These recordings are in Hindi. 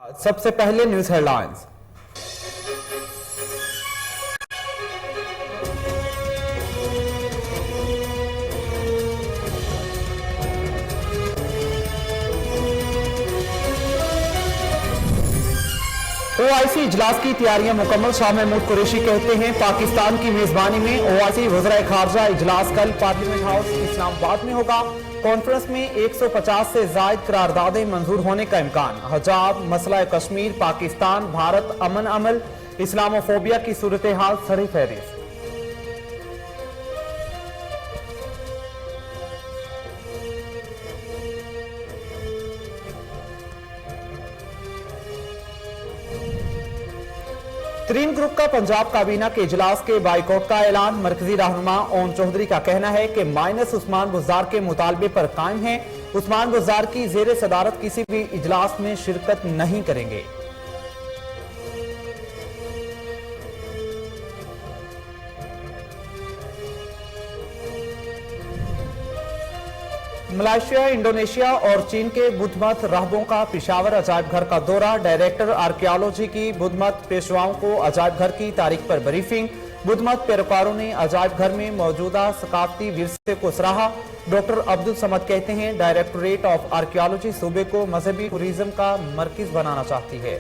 सबसे पहले न्यूज हेडलाइंस। ओआईसी इजलास की तैयारियां मुकम्मल। शाह महमूद कुरैशी कहते हैं पाकिस्तान की मेजबानी में ओआईसी वज़ीर खारजा इजलास कल पार्लियामेंट हाउस इस्लामाबाद में होगा। कॉन्फ्रेंस में 150 से जायद करारदादें मंजूर होने का इम्कान। हजाब, मसला कश्मीर, पाकिस्तान भारत अमन अमल, इस्लामोफोबिया की सूरत हाल सरी फहरिस्त। तरीन ग्रुप का पंजाब काबीना के इजलास के बाइकआउट का ऐलान। मरकजी रहनुमा ओम चौधरी का कहना है कि माइनस उस्मान बुज़दार के मुतालबे पर कायम है। उस्मान बुज़दार की जेर सदारत किसी भी इजलास में शिरकत नहीं करेंगे। मलेशिया, इंडोनेशिया और चीन के बुद्धमत राहबों का पेशावर अजायब घर का दौरा। डायरेक्टर आर्कियोलॉजी की बुद्धमत पेशवाओं को अजायब घर की तारीख पर ब्रीफिंग। बुद्धमत पैरोकारों ने अजायब घर में मौजूदा सकाफती विरसे को सराहा। डॉक्टर अब्दुल समद कहते हैं डायरेक्टोरेट ऑफ आर्कियोलॉजी सूबे को मजहबी टूरिज्म का मरकज बनाना चाहती है।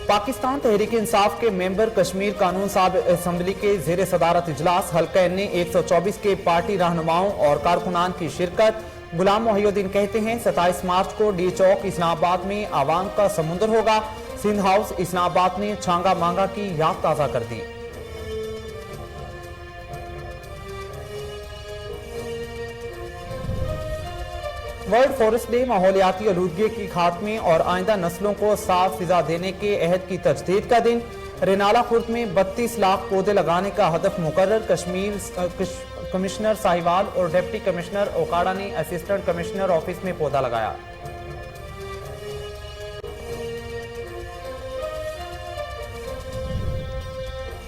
पाकिस्तान तहरीक इंसाफ के मेंबर कश्मीर कानून साहब असम्बली के जेर सदारत इजलास। हल्का ने 124 के पार्टी रहनुमाओं और कारकुनान की शिरकत। गुलाम मोहिउद्दीन कहते हैं 27 मार्च को डी चौक इस्लामाबाद में आवाम का समुंदर होगा। सिंध हाउस इस्लामाबाद ने छांगा मांगा की याद ताजा कर दी। वर्ल्ड फॉरेस्ट डे माहौलियाती आलूदगी की खात्मे और आइंदा नस्लों को साफ फिजा देने के अहद की तजदीद का दिन। रेनाला खुर्द में 32 लाख पौधे लगाने का हदफ मुकर्रर। कमिश्नर साहिवाल और डिप्टी कमिश्नर ओकाड़ा ने असिस्टेंट कमिश्नर ऑफिस में पौधा लगाया।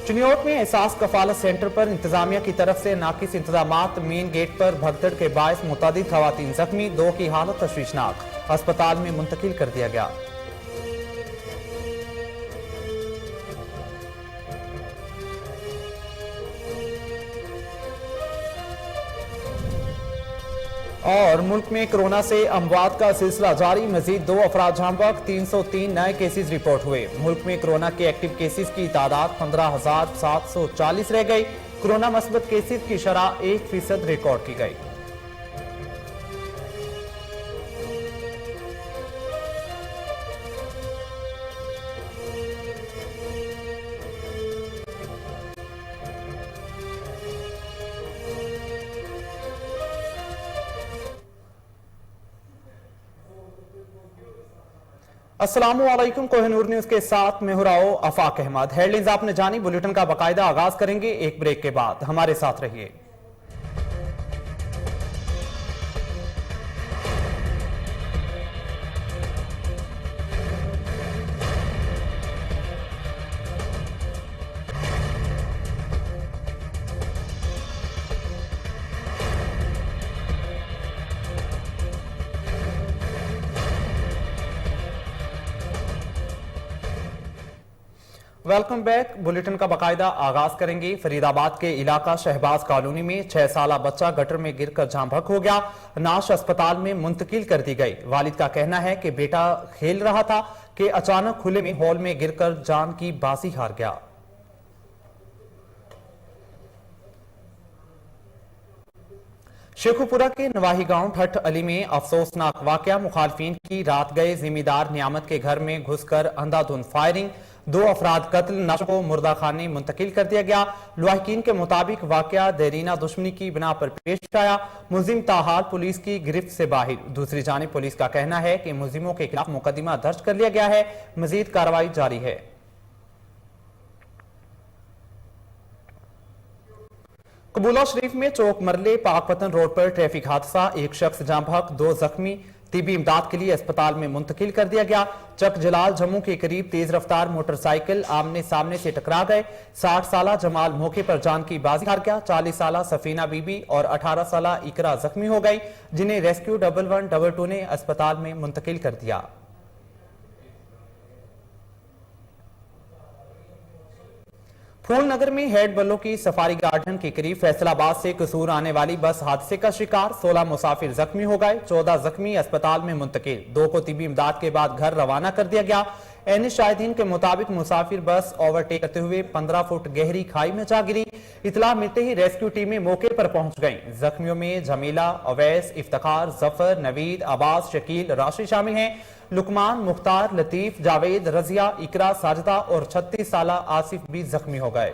चिन्योट में एहसास कफालत सेंटर पर इंतजामिया की तरफ से नाकिस इंतजामात। मेन गेट पर भगदड़ के बायस मुतादिद खवातीन जख्मी, 2 की हालत तशवीशनाक, अस्पताल में मुंतकिल कर दिया गया। और मुल्क में कोरोना से अमवात का सिलसिला जारी। मजीद 2 अफराद जहां तक 303 नए केसेस रिपोर्ट हुए। मुल्क में कोरोना के एक्टिव केसेस की तादाद 15,740 रह गई। कोरोना मस्बत केसेस की शरह 1% रिकॉर्ड की गई। अस्सलामुअलैकुम, कोहिनूर न्यूज के साथ मैं हूं राओ आफाक अहमद। हेडलाइंस आपने जानी, बुलेटिन का बाकायदा आगाज करेंगे एक ब्रेक के बाद। हमारे साथ रहिए। Welcome back. बुलेटिन का बाकायदा आगाज करेंगे। फरीदाबाद के इलाका शहबाज कॉलोनी में 6 साला बच्चा गटर में गिरकर जाम भक हो गया। नाश अस्पताल में मुंतकिल कर दी गई। वालिद का कहना है कि बेटा खेल रहा था कि अचानक खुले में हॉल में गिरकर जान की बाजी हार गया। शेखुपुरा के नवाही गांव ठठ अली में अफसोसनाक वाकया। मुखालफिन की रात गए जिम्मेदार नियामत के घर में घुसकर अंधाधुंध फायरिंग, 2 अफराद कत्ल, नाशों को मुर्दा खाने मुंतकिल कर दिया गया। लवाहिकीन के मुताबिक वाकया देरीना दुश्मनी की बिना पर पेश आया। मुलजिम ताहाल पुलिस की गिरफ्त से बाहर। दूसरी जानिब पुलिस का कहना है कि मुलजिमों के खिलाफ मुकदमा दर्ज कर लिया गया है। मजीद कार्रवाई जारी है। कबूला शरीफ में चौक मरले पाकपतन रोड पर ट्रैफिक हादसा। एक शख्स जाम भक, 2 जख्मी, तिबी इमदाद के लिए अस्पताल में मुंतकिल कर दिया गया। चक जलाल जम्मू के करीब तेज रफ्तार मोटरसाइकिल आमने सामने से टकरा गए। 60 साला जमाल मौके पर जान की बाजी हार गया। 40 साला सफीना बीबी और 18 साला इकरा जख्मी हो गई, जिन्हें रेस्क्यू 1112 ने अस्पताल में मुंतकिल कर दिया। फूलनगर में हेड बल्लो की सफारी गार्डन के करीब फैसलाबाद से कसूर आने वाली बस हादसे का शिकार, 16 मुसाफिर जख्मी हो गए, 14 जख्मी अस्पताल में मुंतकिल। 2 को तिबी इमदाद के बाद घर रवाना कर दिया गया। एन शाहिदीन के मुताबिक मुसाफिर बस ओवरटेक करते हुए 15 फुट गहरी खाई में जा गिरी। इतला मिलते ही रेस्क्यू टीमें मौके पर पहुंच गईं। जख्मियों में जमीला, अवैस, इफ्तिखार, जफर, नवीद, अब्बास, शकील, राशि शामिल हैं। लुकमान, मुख्तार, लतीफ, जावेद, रजिया, इकरा, साजिदा और 36 साला आसिफ भी जख्मी हो गए।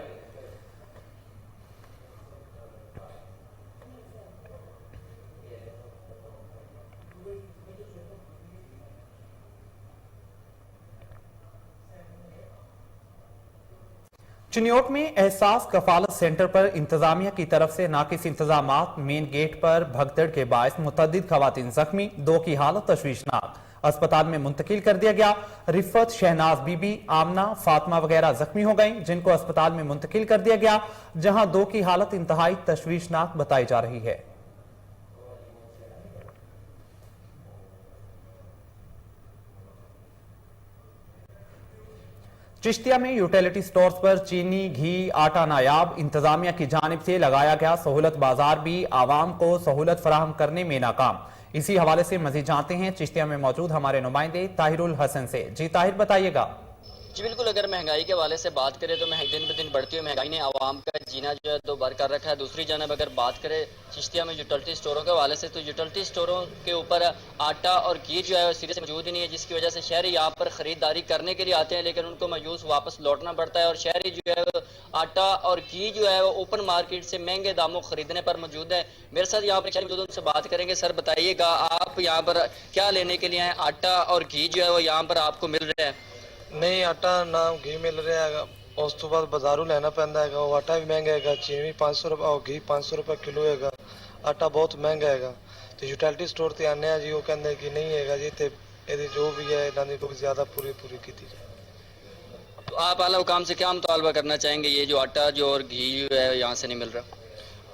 चिन्योट में एहसास कफालत सेंटर पर इंतजामिया की तरफ से नाकिस इंतजामात, मेन गेट पर भगदड़ के बायस मुतअद्दिद खवातीन जख्मी, 2 की हालत तशवीशनाक, अस्पताल में मुंतकिल कर दिया गया। रिफत, शहनाज बीबी, आमना, फातिमा वगैरह जख्मी हो गई, जिनको अस्पताल में मुंतकिल कर दिया गया, जहां 2 की हालत इंतहाई तशवीशनाक बताई जा रही है। चिश्तिया में यूटिलिटी स्टोर्स पर चीनी, घी, आटा नायाब, इंतजामिया की जानिब से लगाया गया सहूलत बाजार भी आवाम को सहूलत फराहम करने में नाकाम। इसी हवाले से मजीद जानते हैं चिश्तिया में मौजूद हमारे नुमाइंदे ताहिरुल हसन से। जी ताहिर, बताइएगा। जी बिल्कुल, अगर महंगाई के हवाले से बात करें तो दिन ब दिन बढ़ती हुई महंगाई ने आवाम का जीना जो है दो बार कर रखा है। दूसरी जानब अगर बात करें चिश्तिया में यूटिलिटी स्टोरों के हवाले से, तो यूटिलिटी स्टोरों के ऊपर आटा और घी जो है वो सिरे से मौजूद ही नहीं है, जिसकी वजह से शहरी यहाँ पर ख़रीदारी करने के लिए आते हैं, लेकिन उनको मायूस वापस लौटना पड़ता है। और शहरी जो है वो आटा और घी जो है वो ओपन मार्केट से महंगे दामों खरीदने पर मौजूद है। मेरे साथ यहाँ पर शहरी उनसे बात करेंगे। सर बताइएगा, आप यहाँ पर क्या लेने के लिए आए? आटा और घी जो है वो यहाँ पर आपको मिल रहा है? नहीं, आटा ना घी मिल रहा है, उस तो बाद बाजारों लेना पैंदा है। वो आटा भी महंगा है, चीनी भी 500 रुपये और घी 500 रुपये किलो है। आटा बहुत महंगा है। तो यूटिलिटी स्टोर से आने जी, वो कहते कि नहीं है जी, तो ये जो भी है इन्होंने को ज़्यादा पूरी की थी। तो आप आला हुकाम से क्या मुतालबा करना चाहेंगे? ये जो आटा जो और घी जो है यहाँ से नहीं मिल रहा,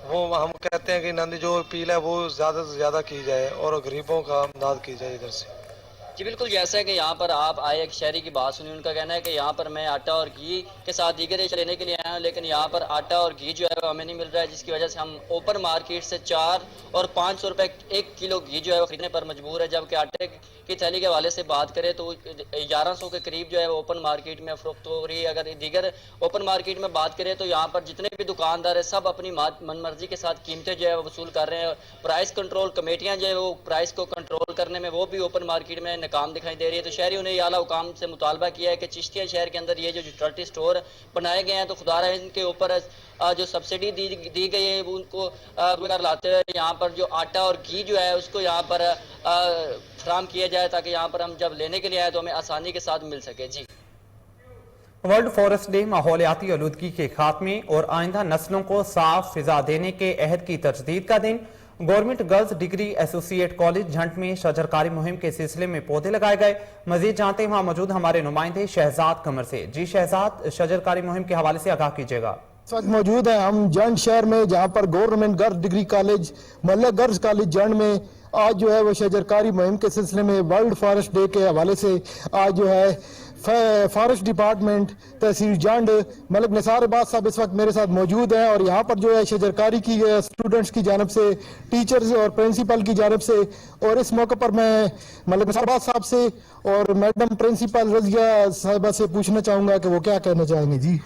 वो हम कहते हैं कि इन्होंने जो अपील है वो ज़्यादा से ज़्यादा की जाए और गरीबों का इमदाद की जाए इधर से। जी बिल्कुल, जैसा है कि यहाँ पर आप आए, एक शहरी की बात सुनी, उनका कहना है कि यहाँ पर मैं आटा और घी के साथ दीगर अशिया लेने के लिए आया हूँ, लेकिन यहाँ पर आटा और घी जो है वो हमें नहीं मिल रहा है, जिसकी वजह से हम ओपन मार्केट से 4 और 500 रुपये 1 किलो घी जो है वो खरीदने पर मजबूर है। जबकि आटे की थैली के हवाले से बात करें तो 1100 के करीब जो है वो ओपन मार्केट में फरोख्त हो रही है। अगर दीगर ओपन मार्केट में बात करें तो यहाँ पर जितने भी दुकानदार है सब अपनी मनमर्जी के साथ कीमतें जो है वो वसूल कर रहे हैं। प्राइस कंट्रोल कमेटियाँ जो है वो प्राइस को कंट्रोल करने में वो भी ओपन मार्केट में नाकाम दिखाई दे रही है। तो शहरियों ने आला हुकाम से मुतालबा किया है कि चिश्तिया शहर के अंदर ये जो यूटिलिटी स्टोर बनाए गए हैं, तो खुदारा इनके ऊपर जो सब्सिडी दी गई है उनको लाते हुए यहाँ पर जो आटा और घी जो है उसको यहाँ पर फराहम किया जाए, ताकि यहाँ पर हम जब लेने के लिए आए तो हमें आसानी के साथ मिल सके। जी, वर्ल्ड फॉरेस्ट डे माहौलियाती आलूदगी के खात्मे और आइंदा नस्लों को साफ फिजा देने के अहद की तजदीद का दिन। Government girls degree associate college झंट में शजरकारी मुहिम के सिलसिले में पौधे लगाए गए। मजीद जानते हैं वहां मौजूद हमारे नुमाइंदे शहजाद कमर से। जी शहजाद, शजरकारी मुहिम के हवाले से आगाह कीजिएगा। इस वक्त मौजूद है हम जंड शहर में, जहां पर गवर्नमेंट गर्ल्स डिग्री कॉलेज मल्ला गर्ल्स कॉलेज जंड में आज जो है वो शजरकारी मुहिम के सिलसिले में वर्ल्ड फॉरेस्ट डे के हवाले से आज जो है फॉरेस्ट डिपार्टमेंट तहसील जंड मलिक निसार अब्बास साहब इस वक्त मेरे साथ मौजूद हैं और यहाँ पर जो है शजरकारी की स्टूडेंट्स की जानब से, टीचर्स और प्रिंसिपल की जानब से, और इस मौके पर मैं मलिक निसार अब्बास साहब से और मैडम प्रिंसिपल रजिया साहबा से पूछना चाहूँगा कि वो क्या कहना चाहेंगे।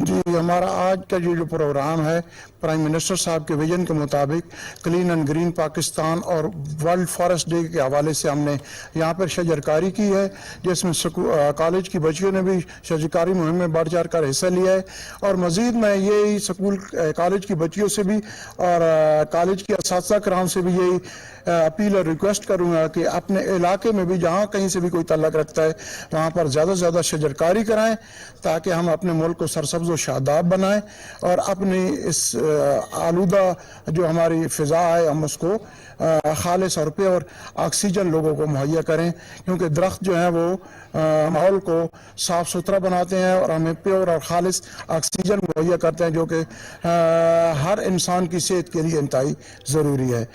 जी, हमारा आज का जो प्रोग्राम है प्राइम मिनिस्टर साहब के विजन के मुताबिक क्लीन एंड ग्रीन पाकिस्तान और वर्ल्ड फॉरेस्ट डे के हवाले से हमने यहाँ पर शजरकारी की है, जिसमें कॉलेज की बच्चियों ने भी शजरकारी मुहिम में बढ़ चढ़ कर हिस्सा लिया है। और मज़ीद मैं यही स्कूल कॉलेज की बच्चियों से भी और कॉलेज के असातिज़ा कराम से भी यही अपील और रिक्वेस्ट करूँगा कि अपने इलाके में भी जहाँ कहीं से भी कोई तल्लक रखता है वहाँ पर ज़्यादा से ज़्यादा शजरकारी कराएँ, ताकि हम अपने मुल्क को सरसब्ज को शादाब बनाएं और अपनी इस आलूदा जो हमारी फ़िज़ा है हम उसको खालिस और प्योर ऑक्सीजन लोगों को मुहैया करें, क्योंकि दरख्त जो हैं वो माहौल को साफ़ सुथरा बनाते हैं और हमें प्योर और खालिस ऑक्सीजन मुहैया करते हैं, जो कि हर इंसान की सेहत के लिए इंतहाई ज़रूरी है।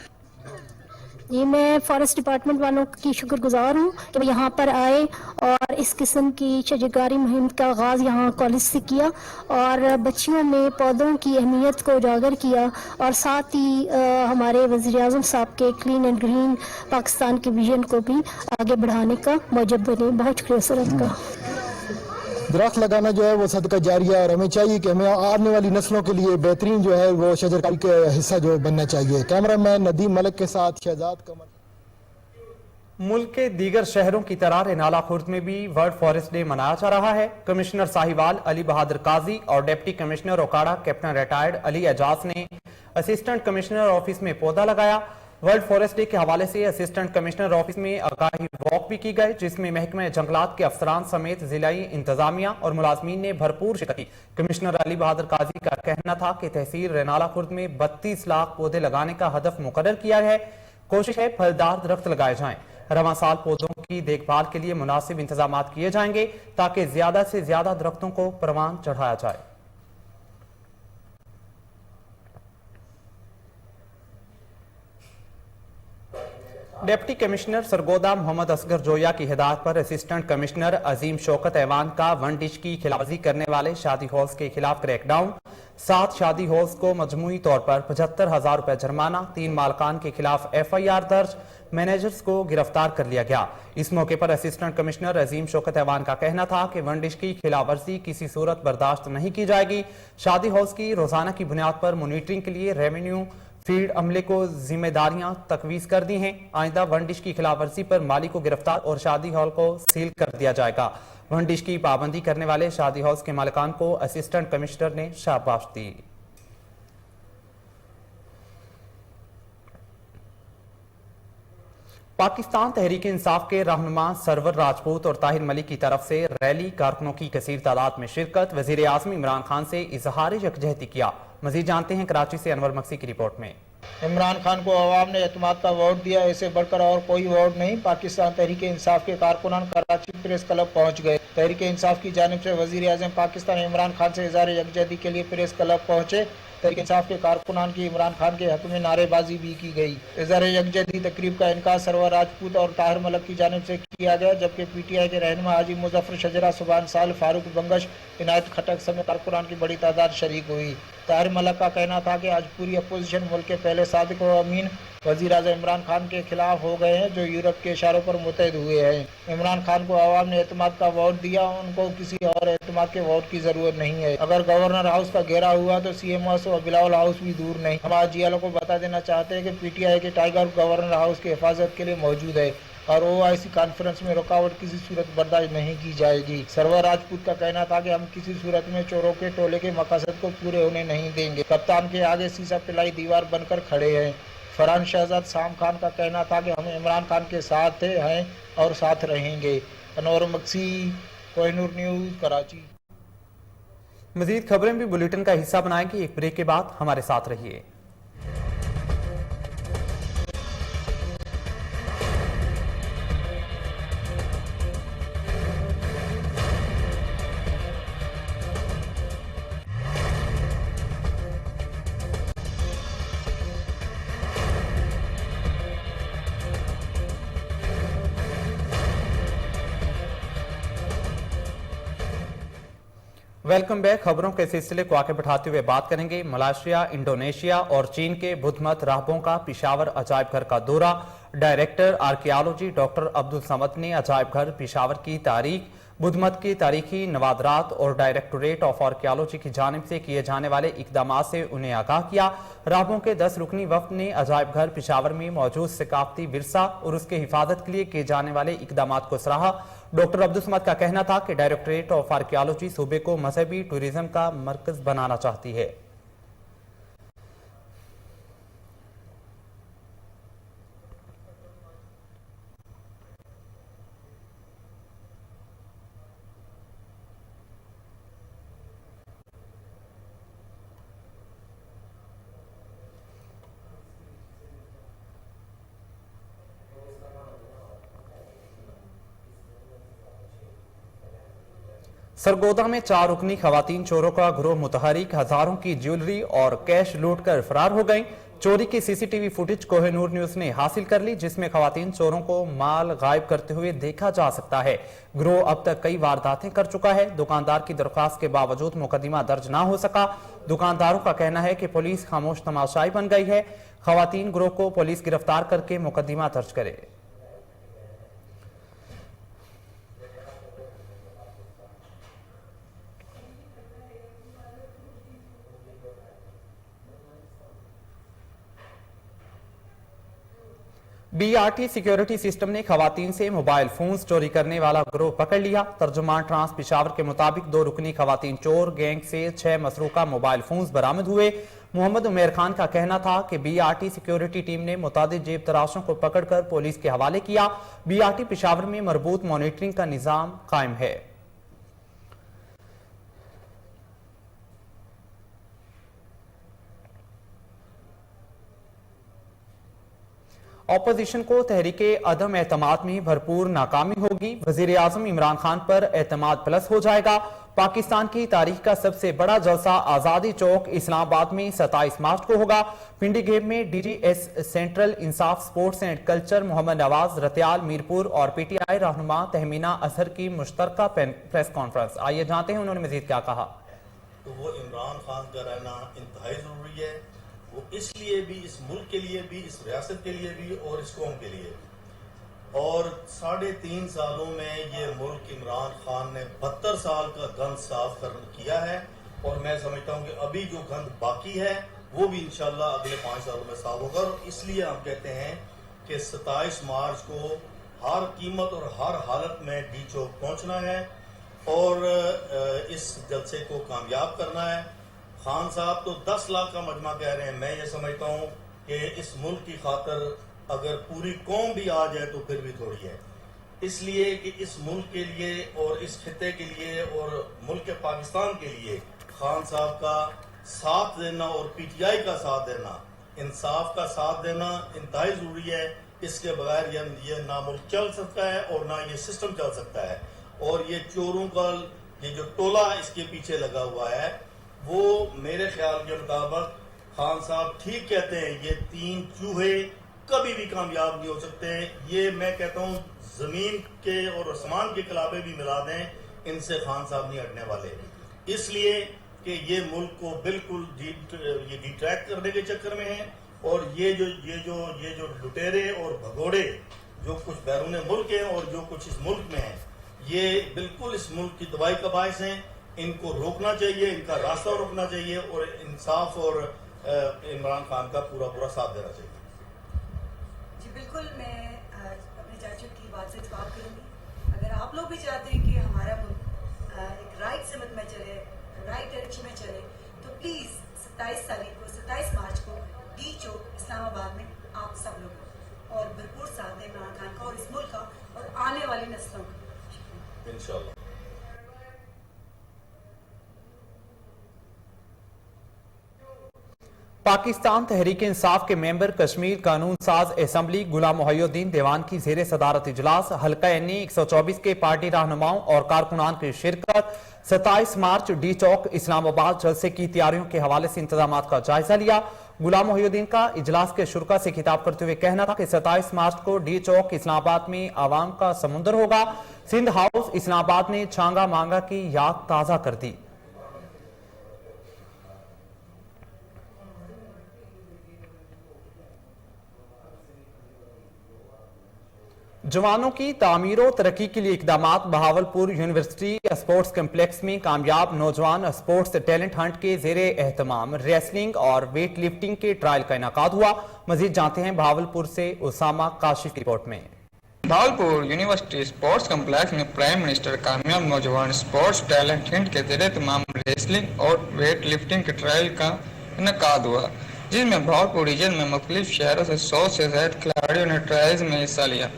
जी, मैं फॉरेस्ट डिपार्टमेंट वालों की शुक्रगुजार हूँ कि वो यहाँ पर आए और इस किस्म की शजरकारी मुहिम का आगाज़ यहाँ कॉलेज से किया और बच्चियों में पौधों की अहमियत को उजागर किया और साथ ही हमारे वज़ीर-ए-आज़म साहब के क्लीन एंड ग्रीन पाकिस्तान के विजन को भी आगे बढ़ाने का मौजब बने। बहुत शुक्रिया सर आपका। दरख्त लगाना जो है वो सदका जारिया है और हमें चाहिए कि हमें आने वाली नस्लों के लिए बेहतरीन जो है वो शजरकारी का हिस्सा जो बनना चाहिए। कैमरामैन नदीम मलिक के साथ शहजाद कमर। मुल्क के दीगर शहरों की तरह रेनाला खुर्द में भी वर्ल्ड फॉरेस्ट डे मनाया जा रहा है। कमिश्नर साहिवाल अली बहादुर काजी और deputy commissioner Okara captain retired Ali Ejaz ने असिस्टेंट कमिश्नर ऑफिस में पौधा लगाया। वर्ल्ड फॉरेस्ट डे के हवाले से असिस्टेंट कमिश्नर ऑफिस में आगाही वॉक भी की गई, जिसमें महकमे जंगलात के अफसरान समेत जिलाई इंतजामिया और मुलाजमीन ने भरपूर शिरकत की। कमिश्नर अली बहादुर काजी का कहना था कि तहसील रेनाला खुर्द में 32 लाख पौधे लगाने का हदफ मुकर्रर किया है। कोशिश है फलदार दरख्त लगाए जाएं। रवां साल पौधों की देखभाल के लिए मुनासिब इंतजाम किए जाएंगे ताकि ज्यादा से ज्यादा दरख्तों को परवान चढ़ाया जाए। डिप्टी कमिश्नर सरगोदा मोहम्मद असगर जोया की हिदायत पर असिस्टेंट कमिश्नर अजीम शौकत ऐवान का वन डिश की खिलाफवर्जी करने वाले शादी हॉल्स के खिलाफ क्रैकडाउन। 7 शादी हॉल्स को मजमूई तौर पर 75,000 रुपए जुर्माना, 3 मालकान के खिलाफ FIR दर्ज, मैनेजर्स को गिरफ्तार कर लिया गया। इस मौके पर असिस्टेंट कमिश्नर अजीम शौकत ऐवान का कहना था कि वन डिश की खिलाफवर्जी किसी सूरत बर्दाश्त नहीं की जाएगी। शादी हॉल्स की रोजाना की बुनियाद पर मॉनिटरिंग के लिए रेवेन्यू फील्ड अमले को जिम्मेदारियां तकवीज कर दी हैं। आइंदा वन डिश की खिलाफवर्जी पर मालिक को गिरफ्तार और शादी हॉल को सील कर दिया जाएगा। वन डिश की पाबंदी करने वाले शादी हाउस के मालिकान को असिस्टेंट कमिश्नर ने शाबाश दी। पाकिस्तान तहरीक इंसाफ के रहनुमा सरवर राजपूत और ताहिर मलिक की तरफ से रैली कारकुनों की कसीर तादाद में शिरकत। वजीर आज़म इमरान खान से इजहार यकजहती किया। मजीद जानते हैं कराची से अनवर मक्सी की रिपोर्ट में। इमरान खान को अवाम ने एतमाद का वोट दिया, इससे बढ़कर और कोई वोट नहीं। पाकिस्तान तहरीक इंसाफ के कारकुनान कराची प्रेस क्लब पहुंच गए। तहरीक इंसाफ की जानिब से वजीर आज़म पाकिस्तान इमरान खान से इजहार यकजहती के लिए प्रेस क्लब पहुंचे। तहरीक इंसाफ के कारकुनान की इमरान खान के हक में नारेबाजी भी की गई। इजहार यकजहती तकरीब का इनकार सरवर राजपूत और ताहिर मलिक की जानिब से किया गया, जबकि PTI के रहनुमा हाजी मुजफ्फर शजरा, सुभान साल, फारूक बंगश, इनायत खटक समेत कारकुनान की बड़ी तादाद शरीक हुई। ताहिर मलिक का कहना था कि आज पूरी अपोजिशन मुल्क के पहले सादिक व अमीन वज़ीर आज़म इमरान खान के खिलाफ हो गए हैं, जो यूरोप के इशारों पर मुतहद हुए हैं। इमरान खान को आवाम ने एतमाद का वोट दिया, उनको किसी और एतमाद के वोट की जरूरत नहीं है। अगर गवर्नर हाउस का घेरा हुआ तो CM हाउस और बिलावल हाउस भी दूर नहीं। हम आज GLO को बता देना चाहते हैं कि PTI के टाइगर गवर्नर हाउस की हिफाजत के लिए मौजूद है और OIC कॉन्फ्रेंस में रुकावट किसी सूरत बर्दाश्त नहीं की जाएगी। सरवर राजपूत का कहना था कि हम किसी सूरत में चोरों के टोले के मकसद को पूरे होने नहीं देंगे। कप्तान के आगे सीसा पिलाई दीवार बनकर खड़े हैं। फरहान शहजाद शाम खान का कहना था कि हम इमरान खान के साथ थे, हैं और साथ रहेंगे। अनवर मक्सी, कोहिनूर न्यूज़, कराची। मजीद खबरें भी बुलेटिन का हिस्सा बनाएंगी। एक ब्रेक के बाद हमारे साथ रहिए। Welcome back. खबरों के सिलसिले को आगे बढ़ाते हुए बात करेंगे मलेशिया, इंडोनेशिया और चीन के बुद्धमत राहबों का पिशावर अजायब घर का दौरा। Director archaeology doctor Abdul Samad ने अजायब घर पिशावर की तारीख, बुद्धमत की तारीखी नवादरात और डायरेक्टोरेट ऑफ आर्कियोलॉजी की जानिब से किए जाने वाले इकदाम से उन्हें आगाह किया। राहबों के 10 रुकनी वफ्द ने अजायब घर पिशावर में मौजूद सकाफती विरसा और उसके हिफाजत के लिए किए जाने वाले इकदाम को सराहा। डॉक्टर अब्दुल समद का कहना था कि डायरेक्टोरेट ऑफ आर्कियोलॉजी सूबे को मजहबी टूरिज्म का मरकज बनाना चाहती है। सरगोदा में 4 रुकनी खवातीन चोरों का गिरोह मुतहरिक, हजारों की ज्वेलरी और कैश लूट कर फरार हो गई। चोरी की सीसीटीवी फुटेज कोहिनूर न्यूज ने हासिल कर ली, जिसमें खवातीन चोरों को माल गायब करते हुए देखा जा सकता है। गिरोह अब तक कई वारदातें कर चुका है। दुकानदार की दरख्वास्त के बावजूद मुकदमा दर्ज ना हो सका। दुकानदारों का कहना है कि पुलिस खामोश तमाशाई बन गई है। खवातीन गिरोह को पुलिस गिरफ्तार करके मुकदमा दर्ज करे। बीआरटी सिक्योरिटी सिस्टम ने खवातीन से मोबाइल फोन्स चोरी करने वाला गिरोह पकड़ लिया। तर्जुमान ट्रांस पेशावर के मुताबिक 2 रुकनी खवातीन चोर गैंग से 6 मसरूका मोबाइल फोन्स बरामद हुए। मोहम्मद उमेर खान का कहना था कि बीआरटी सिक्योरिटी टीम ने मुतादिद जेब तराशों को पकड़कर पुलिस के हवाले किया। बीआरटी पेशावर में मरबूत मॉनिटरिंग का निजाम कायम है। ऑपोजिशन को तहरीके अदम एतमाद में भरपूर नाकामी होगी। वजीर आजम इमरान खान पर एतमाद प्लस हो जाएगा। पाकिस्तान की तारीख का सबसे बड़ा जलसा आजादी चौक इस्लामाबाद में 27 मार्च को होगा। पिंडी गेम में DGS central Insaf sports and culture Mohammad Nawaz Ratial Mirpur और पीटीआई रहनुमा तहमीना अजहर की मुश्तरका प्रेस कॉन्फ्रेंस। आइए जानते हैं उन्होंने मजीद क्या कहा। तो वो इमरान खान का रहना इंतहाई जरूरी है, वो इसलिए भी, इस मुल्क के लिए भी, इस रियासत के लिए भी और इस कौम के लिए। और 3.5 सालों में ये मुल्क इमरान खान ने 72 साल का गंद साफ किया है और मैं समझता हूँ कि अभी जो गंद बाकी है वो भी इंशाल्लाह अगले 5 सालों में साफ होगा। और इसलिए हम कहते हैं कि 27 मार्च को हर कीमत और हर हालत में डी चौक पहुँचना है और इस जलसे को कामयाब करना है। खान साहब तो 10 लाख का मजमा कह रहे हैं। मैं ये समझता हूँ कि इस मुल्क की खातर अगर पूरी कौम भी आ जाए तो फिर भी थोड़ी है, इसलिए कि इस मुल्क के लिए और इस खिते के लिए और मुल्क पाकिस्तान के लिए खान साहब का साथ देना और पीटीआई का साथ देना, इंसाफ का साथ देना इंतहाई जरूरी है। इसके बगैर ये ना मुल्क चल सकता है और ना ये सिस्टम चल सकता है। और ये चोरों का ये जो टोला इसके पीछे लगा हुआ है वो मेरे ख्याल के मुताबिक खान साहब ठीक कहते हैं, ये 3 चूहे कभी भी कामयाब नहीं हो सकते। ये मैं कहता हूँ जमीन के और आसमान के कलाबे भी मिला दें, इनसे खान साहब नहीं हटने वाले। इसलिए कि ये मुल्क को बिल्कुल डिट्रैक्ट करने के चक्कर में है और ये जो लुटेरे और भगोड़े जो कुछ बैरून मुल्क हैं और जो कुछ इस मुल्क में है, ये बिल्कुल इस मुल्क की तबाही का बायस हैं। इनको रोकना चाहिए, इनका रास्ता रोकना चाहिए और इंसाफ और इमरान खान का पूरा साथ देना चाहिए। जी बिल्कुल, मैं अपने चाचू की बात से जवाब करूंगी। अगर आप लोग भी चाहते हैं कि हमारा मुल्क एक राइट सिमत में चले, राइट डायरेक्शन में चले, तो प्लीज 27 मार्च को डी चौक इस्लामाबाद में आप सब लोग और भरपूर साथ दें इमरान खान का और इस मुल्क का और आने वाली नस्लों का इंशाल्लाह। पाकिस्तान तहरीक इंसाफ के मेंबर कश्मीर कानून साज असम्बली गुलाम मोहिउद्दीन देवान की जेर सदारत इजलास हल्का एनी 124 के पार्टी रहनुमाओं और कारकुनान की शिरकत। 27 मार्च डी चौक इस्लामाबाद जलसे की तैयारियों के हवाले से इंतजाम का जायजा लिया। गुलाम मोहिउद्दीन का इजलास के शुरा से खिताब करते हुए कहना था कि 27 मार्च को डी चौक इस्लामाबाद में आवाम का समुंदर होगा। सिंध हाउस इस्लामाबाद ने छांगा मांगा की याद ताजा कर दी। जवानों की तामीर और तरक्की के लिए इकदामात। बहावलपुर यूनिवर्सिटी स्पोर्ट्स कम्प्लेक्स में कामयाब नौजवान स्पोर्ट्स टैलेंट हंट के जेर एहतमाम रेसलिंग और वेट लिफ्टिंग के ट्रायल का इनाकाद हुआ। मजीद जानते हैं बहावलपुर से उसामा काशिफ की रिपोर्ट में। बहावलपुर यूनिवर्सिटी स्पोर्ट्स कम्प्लेक्स में प्राइम मिनिस्टर कामयाब नौजवान स्पोर्ट्स टैलेंट हंट के जेर एहतमाम रेसलिंग और वेट लिफ्टिंग के ट्रायल का इनाकाद हुआ, जिसमें बहावलपुर रीजन में मुख्तलिफ शहरों से 100 से ज्यादा खिलाड़ियों ने ट्रायल्स में हिस्सा लिया।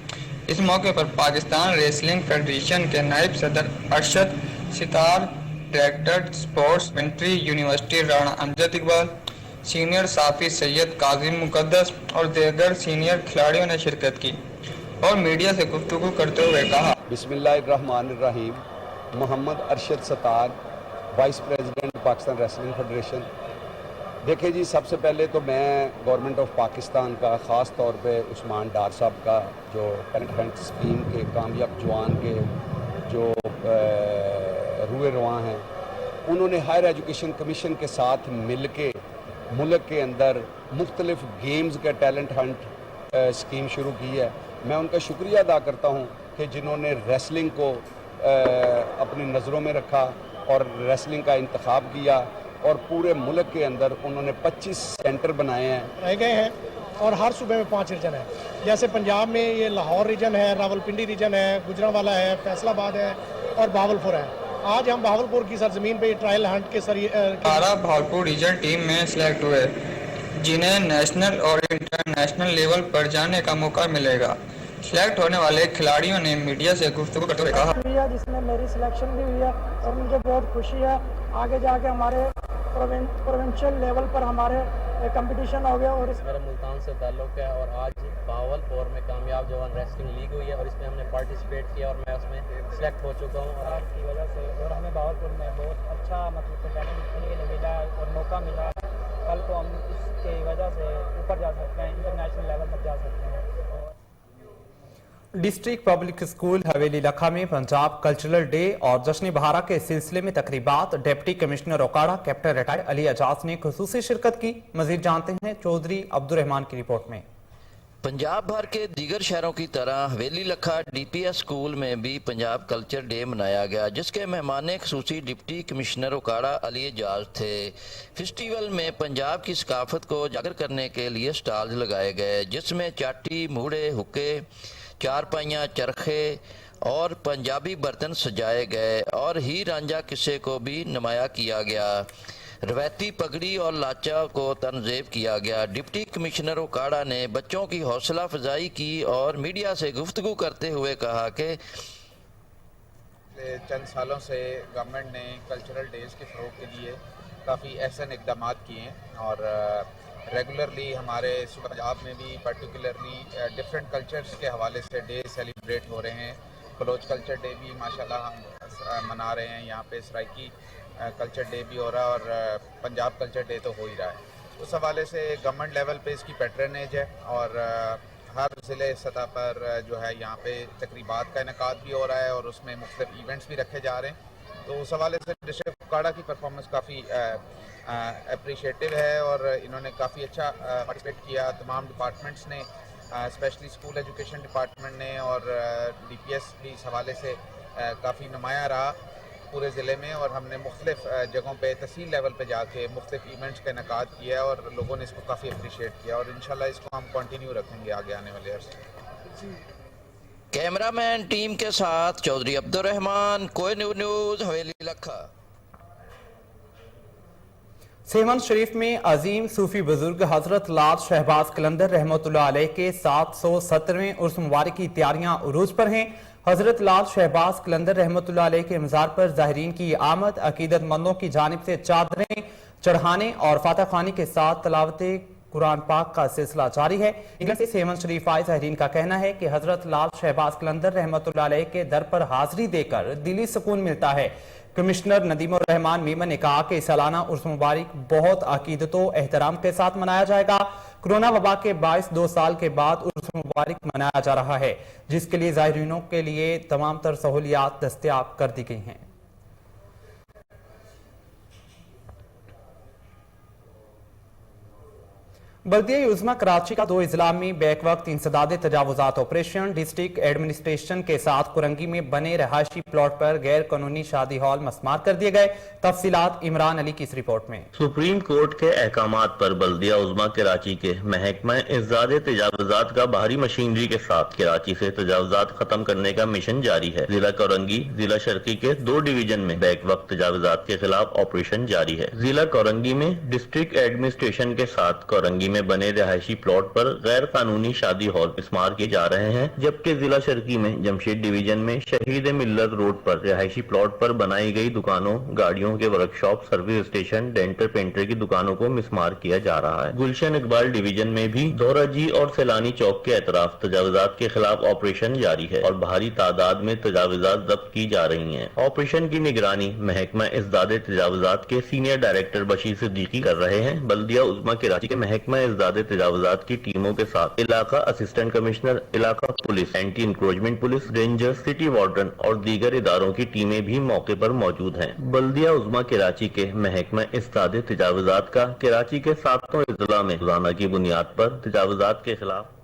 इस मौके पर पाकिस्तान रेसलिंग फेडरेशन के नायब सदर Arshad Sitar, director sports military university Rana Amjad Iqbal, senior साफी सैयद काजिम मुकद्दस और दीगर सीनियर खिलाड़ियों ने शिरकत की और मीडिया से गुफ्तगू करते हुए कहा, बिस्मिल्लाहिर्रहमानिर्रहीम। Mohammad Arshad Sattar, vice president Pakistan wrestling federation. देखिए जी, सबसे पहले तो मैं गवर्नमेंट ऑफ पाकिस्तान का ख़ास तौर पे उस्मान डार साहब का, जो टैलेंट हंट स्कीम के कामयाब जवान के जो रुए रवां हैं, उन्होंने हायर एजुकेशन कमीशन के साथ मिल के मुल्क के अंदर मुख्तलिफ गेम्स का टैलेंट हंट स्कीम शुरू की है। मैं उनका शुक्रिया अदा करता हूँ कि जिन्होंने रेसलिंग को अपनी नज़रों में रखा और रेसलिंग का इंतखाब किया, और पूरे मुल्क के अंदर उन्होंने 25 सेंटर बनाए हैं, रह गए हैं, और हर सूबे में 5 रीजन है। जैसे पंजाब में ये लाहौर रीजन है, रावलपिंडी रीजन है, गुजरांवाला है, फैसलाबाद है और बहावलपुर है। आज हम बहावलपुर की सरजमीन पे ट्रायल हंट के सरिए बहावलपुर रीजन टीम में सिलेक्ट हुए, जिन्हें नेशनल और इंटरनेशनल लेवल पर जाने का मौका मिलेगा। सिलेक्ट होने वाले खिलाड़ियों ने मीडिया से गुफ्तगू करते हुए कहा, जिसमें मेरी सिलेक्शन भी हुई है और मुझे बहुत खुशी है। आगे जाके हमारे प्रोविंशियल लेवल पर हमारे कंपटीशन हो गया। और मेरा मुल्तान से ताल्लुक़ है और आज बहावलपुर में कामयाब जवान रेसलिंग लीग हुई है और इसमें हमने पार्टिसिपेट किया और मैं उसमें सिलेक्ट हो चुका हूँ। और आपकी वजह से और हमें बहावलपुर में बहुत अच्छा टैलेंट दिखने के लिए मिला और मौका मिला। कल को हम इसकी वजह से ऊपर जा सकते हैं, इंटरनेशनल लेवल तक जा सकते हैं। डिस्ट्रिक्ट पब्लिक स्कूल हवेली लखा में पंजाब कल्चरल डे और जश्न बहारा के सिलसिले में तकरीबात। Deputy commissioner Okara captain retired Ali Ejaz ने खुसूसी शिरकत की। मजीद जानते हैं चौधरी अब्दुर्रहमान की रिपोर्ट में। पंजाब भर के दीगर शहरों की तरह हवेली लखा डीपीएस स्कूल में भी पंजाब कल्चर डे मनाया गया, जिसके मेहमान खुसूसी डिप्टी कमिश्नर ओकाड़ा अली एजाज थे। फेस्टिवल में पंजाब की सकाफत को उजागर करने के लिए स्टॉल्स लगाए गए, जिसमें चाटी, मूढ़े, हुक्के, चारपाइयाँ, चरखे और पंजाबी बर्तन सजाए गए और ही रांझा किस्से को भी नुमाया किया गया। रवायती पगड़ी और लाचा को तनज़ेब किया गया। डिप्टी कमिश्नर ओकाड़ा ने बच्चों की हौसला अफजाई की और मीडिया से गुफ्तगू करते हुए कहा कि चंद सालों से गवर्नमेंट ने कल्चरल डेज़ के फ़रोग़ के लिए काफ़ी अहसन इक़दाम किए हैं और रेगुलरली हमारे पंजाब में भी पर्टिकुलरली डिफरेंट कल्चर्स के हवाले से डे सेलिब्रेट हो रहे हैं। बलोच कल्चर डे भी माशाल्लाह हम मना रहे हैं, यहाँ पे सराइकी कल्चर डे भी हो रहा है और पंजाब कल्चर डे तो हो ही रहा है। उस हवाले से गवर्नमेंट लेवल पे इसकी पैटर्नेज है और हर ज़िले सतह पर जो है यहाँ पे तकरीबात का इनेकाद भी हो रहा है और उसमें मुख्तलिफ इवेंट्स भी रखे जा रहे हैं। तो उस हवाले से डिस्ट्रिक्ट ओकाड़ा की परफॉर्मेंस काफ़ी अप्रिशिएटिव है और इन्होंने काफ़ी अच्छा पार्टिसिपेट किया। तमाम डिपार्टमेंट्स ने, स्पेशली स्कूल एजुकेशन डिपार्टमेंट ने और डीपीएस भी इस हवाले से काफ़ी नुमाया रहा पूरे ज़िले में और हमने मुख्तलिफ जगहों पे तहसील लेवल पे जाके मुख्तलिफ इवेंट्स का इनेकाद किया और लोगों ने इसको काफ़ी अप्रिशिएट किया और इंशाल्लाह इसको हम कंटिन्यू रखेंगे आगे आने वाले अर्से। कैमरामैन टीम के साथ चौधरी अब्दुर्रहमान, कोई न्यूज़, हवेली लखा। सेवन शरीफ में अजीम सूफी बुजुर्ग हजरत लाल शहबाज कलंदर रहमतुल्लाह अलैह के 717वें उर्स मुबारक की तैयारियां उरूज पर हैं। हजरत लाल शहबाज कलंदर रहमतुल्लाह अलैह के मज़ार पर ज़ाहिरीन की आमद, अकीदतमंदों की जानिब से चादरें चढ़ाने और फातह खानी के साथ तलावत कुरान पाक का सिलसिला जारी है। इंग्लैंड से सेवन शरीफ आए ज़ाहिरीन का कहना है कि हजरत लाल शहबाज कलंदर रहमतुल्लाह अलैह के दर पर हाजिरी देकर दिली सुकून मिलता है। कमिश्नर नदीमुर रहमान मीमन ने कहा कि सालाना उर्स मुबारक बहुत अकीदतों एहतराम के साथ मनाया जाएगा। कोरोना वबा के बायस 2 साल के बाद उर्स मुबारक मनाया जा रहा है, जिसके लिए ज़ाहिरीनों के लिए तमाम तर सहूलियात दस्तयाब कर दी गई हैं। बल्दिया उज़्मा कराची का 2 इजला में बैक वक्त इंसदाद तजावुजात ऑपरेशन। डिस्ट्रिक्ट एडमिनिस्ट्रेशन के साथ कुरंगी में बने रहायशी प्लॉट पर गैर कानूनी शादी हॉल मस्मार कर दिए गए। तफसीलात इमरान अली की इस रिपोर्ट में। सुप्रीम कोर्ट के अहकामात पर बल्दिया उज़्मा कराची के महकमा इंसदाद तजावुजात का बाहरी मशीनरी के साथ कराची से तजावुजात खत्म करने का मिशन जारी है। जिला कोरंगी, जिला शर्की के 2 डिवीजन में बैक वक्त तजावुजात के खिलाफ ऑपरेशन जारी है। जिला कोरंगी में डिस्ट्रिक्ट एडमिनिस्ट्रेशन के साथ कोरंगी में में बने रिहायशी प्लॉट पर गैर कानूनी शादी हॉल इस्तेमाल किए जा रहे हैं, जबकि जिला शर्की में जमशेद डिवीजन में शहीद मिल्लत रोड पर रिहायशी प्लॉट पर बनाई गई दुकानों, गाड़ियों के workshop, service station, denter painter की दुकानों को मिसमार किया जा रहा है। गुलशन इकबाल डिवीजन में भी दोराजी और सैलानी चौक के एतराफ तजावुजात के खिलाफ ऑपरेशन जारी है और भारी तादाद में तजावुजात जब्त की जा रही हैं। ऑपरेशन की निगरानी महकमा इज़दाद तजावुजात के सीनियर डायरेक्टर बशीर सिद्दीकी कर रहे हैं। बल्दिया उज़्मा कराची के महकमा इज़दाद तजावुजात की टीमों के साथ इलाका असिस्टेंट कमिश्नर, इलाका police, anti encroachment police, ranger, city warden और दीगर इदारों की टीमें भी मौके पर मौजूद हैं। बल्दिया उज़्मा कराची के महकमा इज़दाद तजावुजात का कराची के 7 अजला में रोजाना की बुनियाद पर तजावुजात के खिलाफ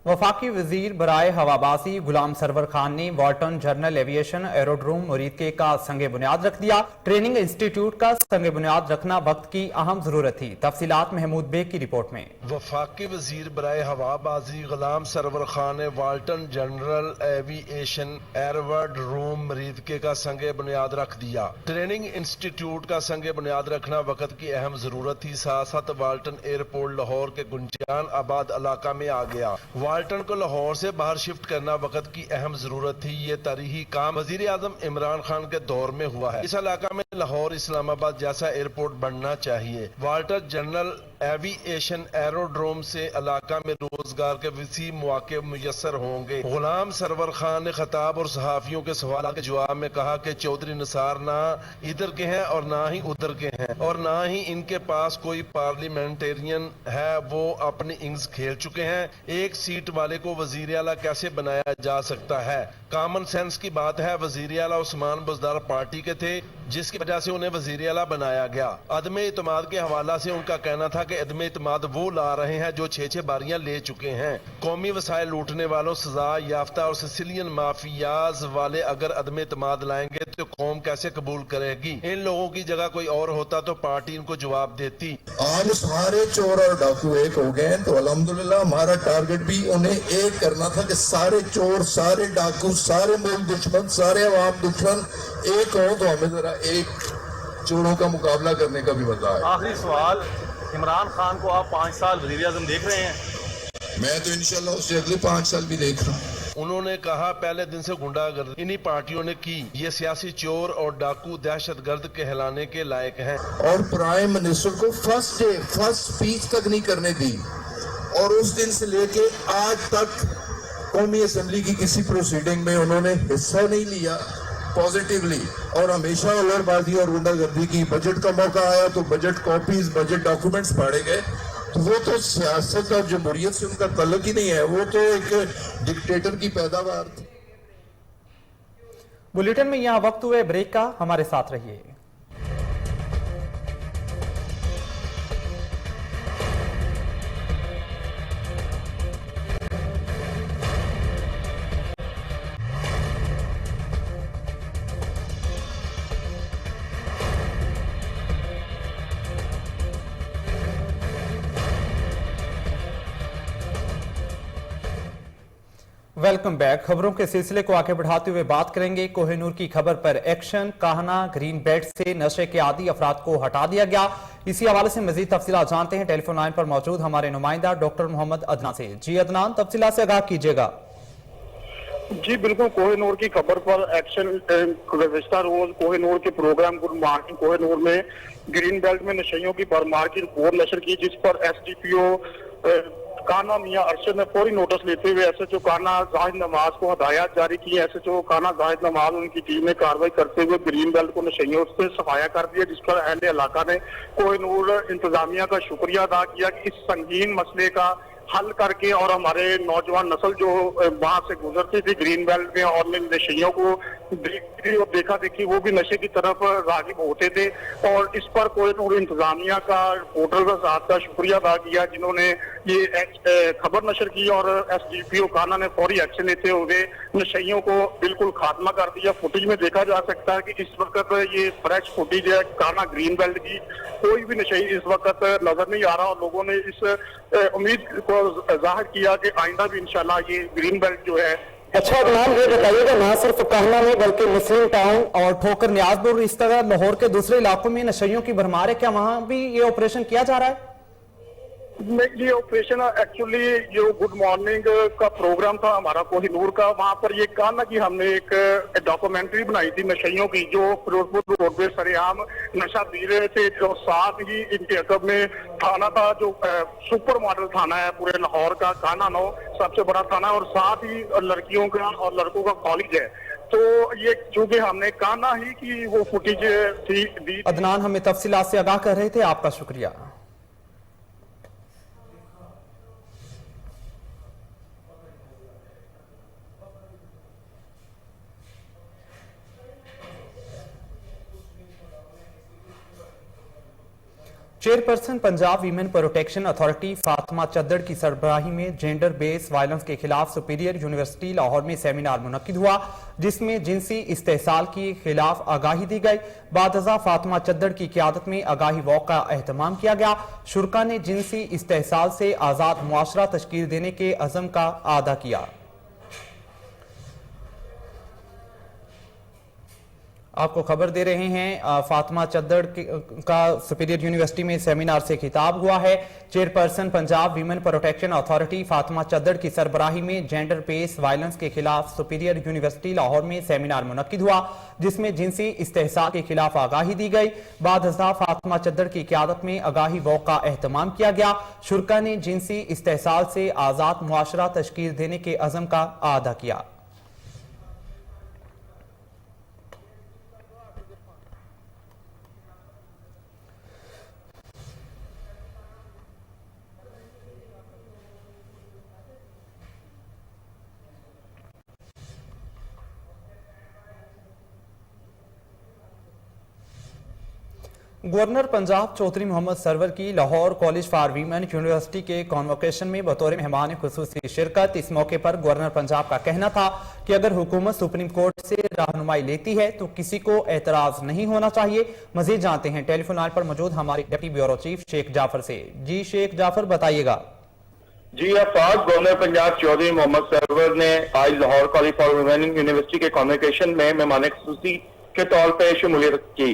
वफाकी वजीर बराए हवाबाजी गुलाम सरवर खान ने Walton general aviation aerodrome Muridke का संगे बुनियाद रख दिया। ट्रेनिंग इंस्टीट्यूट का संगे बुनियाद रखना वक्त की अहम जरूरत थी। तफसीलात महमूद बेग की रिपोर्ट में। वफाकी वजीर बराए हवाबाजी गुलाम सरवर खान ने Walton general aviation aerodrome Muridke का संगे बुनियाद रख दिया। ट्रेनिंग इंस्टीट्यूट का संगे बुनियाद रखना वक्त की अहम जरूरत थी। साथ साथ वाल्टन एयरपोर्ट लाहौर के गुंजान आबाद इलाका में आ गया। वाल्टन को लाहौर से बाहर शिफ्ट करना वक्त की अहम जरूरत थी। ये तारीखी काम वजीर आजम इमरान खान के दौर में हुआ है। इस इलाका में लाहौर इस्लामाबाद जैसा एयरपोर्ट बनना चाहिए। वाल्टन जनरल एविएशन एरोड्रोम से इलाका में रोजगार के विसी मौके मुयसर होंगे। गुलाम सरवर खान ने खताब और सहाफियों के सवाल के जवाब में कहा कि चौधरी निसार ना इधर के हैं और ना ही उधर के हैं और ना ही इनके पास कोई पार्लियामेंटेरियन है। वो अपनी इनिंग्स खेल चुके हैं। एक सीट वाले को वजीर आला कैसे बनाया जा सकता है? कॉमन सेंस की बात है। वजीर आला उस्मान बुज़दार पार्टी के थे, जिसकी वजह से उन्हें वजीर आला बनाया गया। अदम इत्मीनान के हवाला से उनका कहना था कि अदम इत्मीनान वो ला रहे हैं जो 6 बारियां ले चुके हैं। कौमी वसाइल लूटने वालों, सजा याफ्ता और सिसिलियन माफियाज वाले अगर अदम इत्मीनान लाएंगे तो कौम कैसे कबूल करेगी? इन लोगों की जगह कोई और होता तो पार्टी इनको जवाब देती। आज सारे चोर और डाकू एक हो गए, तो अल्हम्दुलिल्लाह हमारा टारगेट भी उन्हें एक करना था कि सारे चोर, सारे डाकू, सारे मुल्क दुश्मन, सारे अवाम दुश्मन एक हो, तो हमें जरा एक चोरों का मुकाबला करने का भी बताया। आखिरी सवाल, इमरान खान को आप 5 साल वज़ीर आज़म देख रहे हैं? मैं तो इंशाल्लाह उससे अगले 5 साल भी देख रहा हूँ। उन्होंने कहा पहले दिन से गुंडागर्दी इन्हीं पार्टियों ने की। ये सियासी चोर और डाकू दहशतगर्द कहलाने के लायक हैं। और प्राइम मिनिस्टर को फर्स्ट स्पीच तक नहीं करने दी और उस दिन से लेके आज तक कौमी असेंबली की किसी प्रोसीडिंग में उन्होंने हिस्सा नहीं लिया पॉजिटिवली, और हमेशा उलरबाजी और गुंडागर्दी की। बजट का मौका आया तो बजट कॉपीज, बजट डॉक्यूमेंट्स फाड़े गए। तो वो तो सियासत और जमहूरियत से उनका तल्लुक ही नहीं है, वो तो एक डिक्टेटर की पैदावार थी। बुलेटिन में यहाँ वक्त हुए ब्रेक का, हमारे साथ रहिए। Welcome back. खबरों के सिलसिले को आगे बढ़ाते हुए बात करेंगे कोहिनूर की खबर पर एक्शन। काहना ग्रीन बेल्ट से नशे के आदी अफराद को हटा दिया गया। इसी हवाले से मजीद तफसीलात जानते हैं टेलीफोन लाइन पर मौजूद हमारे नुमाइंदा डॉक्टर मोहम्मद अदनान से। जी अदनान, तफसीलात से आगाह कीजिएगा। जी बिल्कुल, कोहिनूर की खबर पर एक्शन। गुज़श्ता रोज कोहिनूर के प्रोग्राम गुड मॉर्निंग कोहिनूर में ग्रीन बेल्ट में नशेइयों की भरमार की रिपोर्ट नशर की, जिस पर SDPO काना मियां अरशद ने फौरी नोटिस लेते हुए SHO काना जाहिद नमाज को हदायत जारी की। SHO काना जाहिद नमाज उनकी टीम ने कार्रवाई करते हुए ग्रीन बेल्ट को नशेइयों से सफाया कर दिया, जिस पर अहले इलाका ने कोहिनूर इंतजामिया का शुक्रिया अदा किया कि इस संगीन मसले का हल करके और हमारे नौजवान नस्ल जो वहां से गुजरती थी ग्रीन बेल्ट में और नशेइयों को देखती और देखा देखी वो भी नशे की तरफ रागिब होते थे, और इस पर कोहिनूर इंतजामिया का रिपोर्टर का शुक्रिया अदा किया जिन्होंने ये खबर नशर की, और SDPO काना ने फौरी एक्शन लेते हुए नशेइयों को बिल्कुल खात्मा कर दिया। फुटेज में देखा जा सकता है कि इस वक्त ये फ्रेश फुटेज है काना ग्रीन बेल्ट की। कोई भी नशेई इस वक्त नजर नहीं आ रहा, और लोगों ने इस उम्मीद को जाहिर किया कि आइंदा भी इंशाल्लाह ये ग्रीन बेल्ट जो है। अच्छा अदनान, ये बताइएगा ना सिर्फ कहना में बल्कि मुस्लिम टाउन और ठोकर न्याजपुर, इस तरह लाहौर के दूसरे इलाकों में नशेइयों की भरमार है, क्या वहां भी ये ऑपरेशन किया जा रहा है? ये ऑपरेशन एक्चुअली जो गुड मॉर्निंग का प्रोग्राम था हमारा कोहिनूर का, वहाँ पर ये कहा ना कि हमने एक डॉक्यूमेंट्री बनाई थी नशइयों की जो फिरोजपुर रोड पे सरेआम नशा पी रहे थे, जो साथ ही इनके अकब में थाना था जो सुपर मॉडल थाना है पूरे लाहौर का, काना नौ सबसे बड़ा थाना, और साथ ही लड़कियों का और लड़कों का कॉलेज है। तो ये चूंकि हमने कहा ना ही कि वो फुटेज दी। अदनान हमें तफसीलात से आगाह कर रहे थे, आपका शुक्रिया। Chairperson Punjab women protection authority Fatima Chadhar की सरबराही में जेंडर बेस्ड वायलेंस के खिलाफ सुपीरियर यूनिवर्सिटी लाहौर में सेमिनार मुनक्किद हुआ, जिसमें जिनसी इस्तेहसाल के खिलाफ आगाही दी गई। बादजा फातिमा चद्दड़ की क़यादत में आगाही वॉक का एहतमाम किया गया। शुरा ने जिनसी इस्तेहसाल से आज़ाद मुआशरा तश्कील देने के अज़म का आदा किया। आपको खबर दे रहे हैं, फातिमा चद्दड़ का सुपीरियर यूनिवर्सिटी में सेमिनार से खिताब हुआ है। Chairperson Punjab women protection authority Fatima Chadhar की सरबराही में जेंडर बेस्ड वायलेंस के खिलाफ सुपीरियर यूनिवर्सिटी लाहौर में सेमिनार मुनक्किद हुआ, जिसमें जिनसी इस्तेहसाल के खिलाफ आगाही दी गई। बाद अज़ा फातिमा चद्दड़ की क़यादत में आगाही वॉक का एहतमाम किया गया। शुरा ने जिनसी इस्तेहसाल से आज़ाद मुआशरा तश्कील देने के अज़म का आदा किया। गवर्नर पंजाब चौधरी मोहम्मद सरवर की Lahore college for women university के कॉन्वोकेशन में बतौर मेहमान खुसूसी शिरकत। इस मौके पर गवर्नर पंजाब का कहना था कि अगर हुकूमत सुप्रीम कोर्ट से रहनुमाई लेती है तो किसी को एतराज नहीं होना चाहिए। मजीद जानते हैं टेलीफोन लाइन पर मौजूद हमारे deputy bureau chief Sheikh Jafar से। जी शेख जाफर, बताइएगा। जी आफाक, गवर्नर पंजाब चौधरी मोहम्मद सरवर ने आज Lahore college for women university के कॉन्वोकेशन में मेहमान खुसूसी के तौर पर शमूलियत की।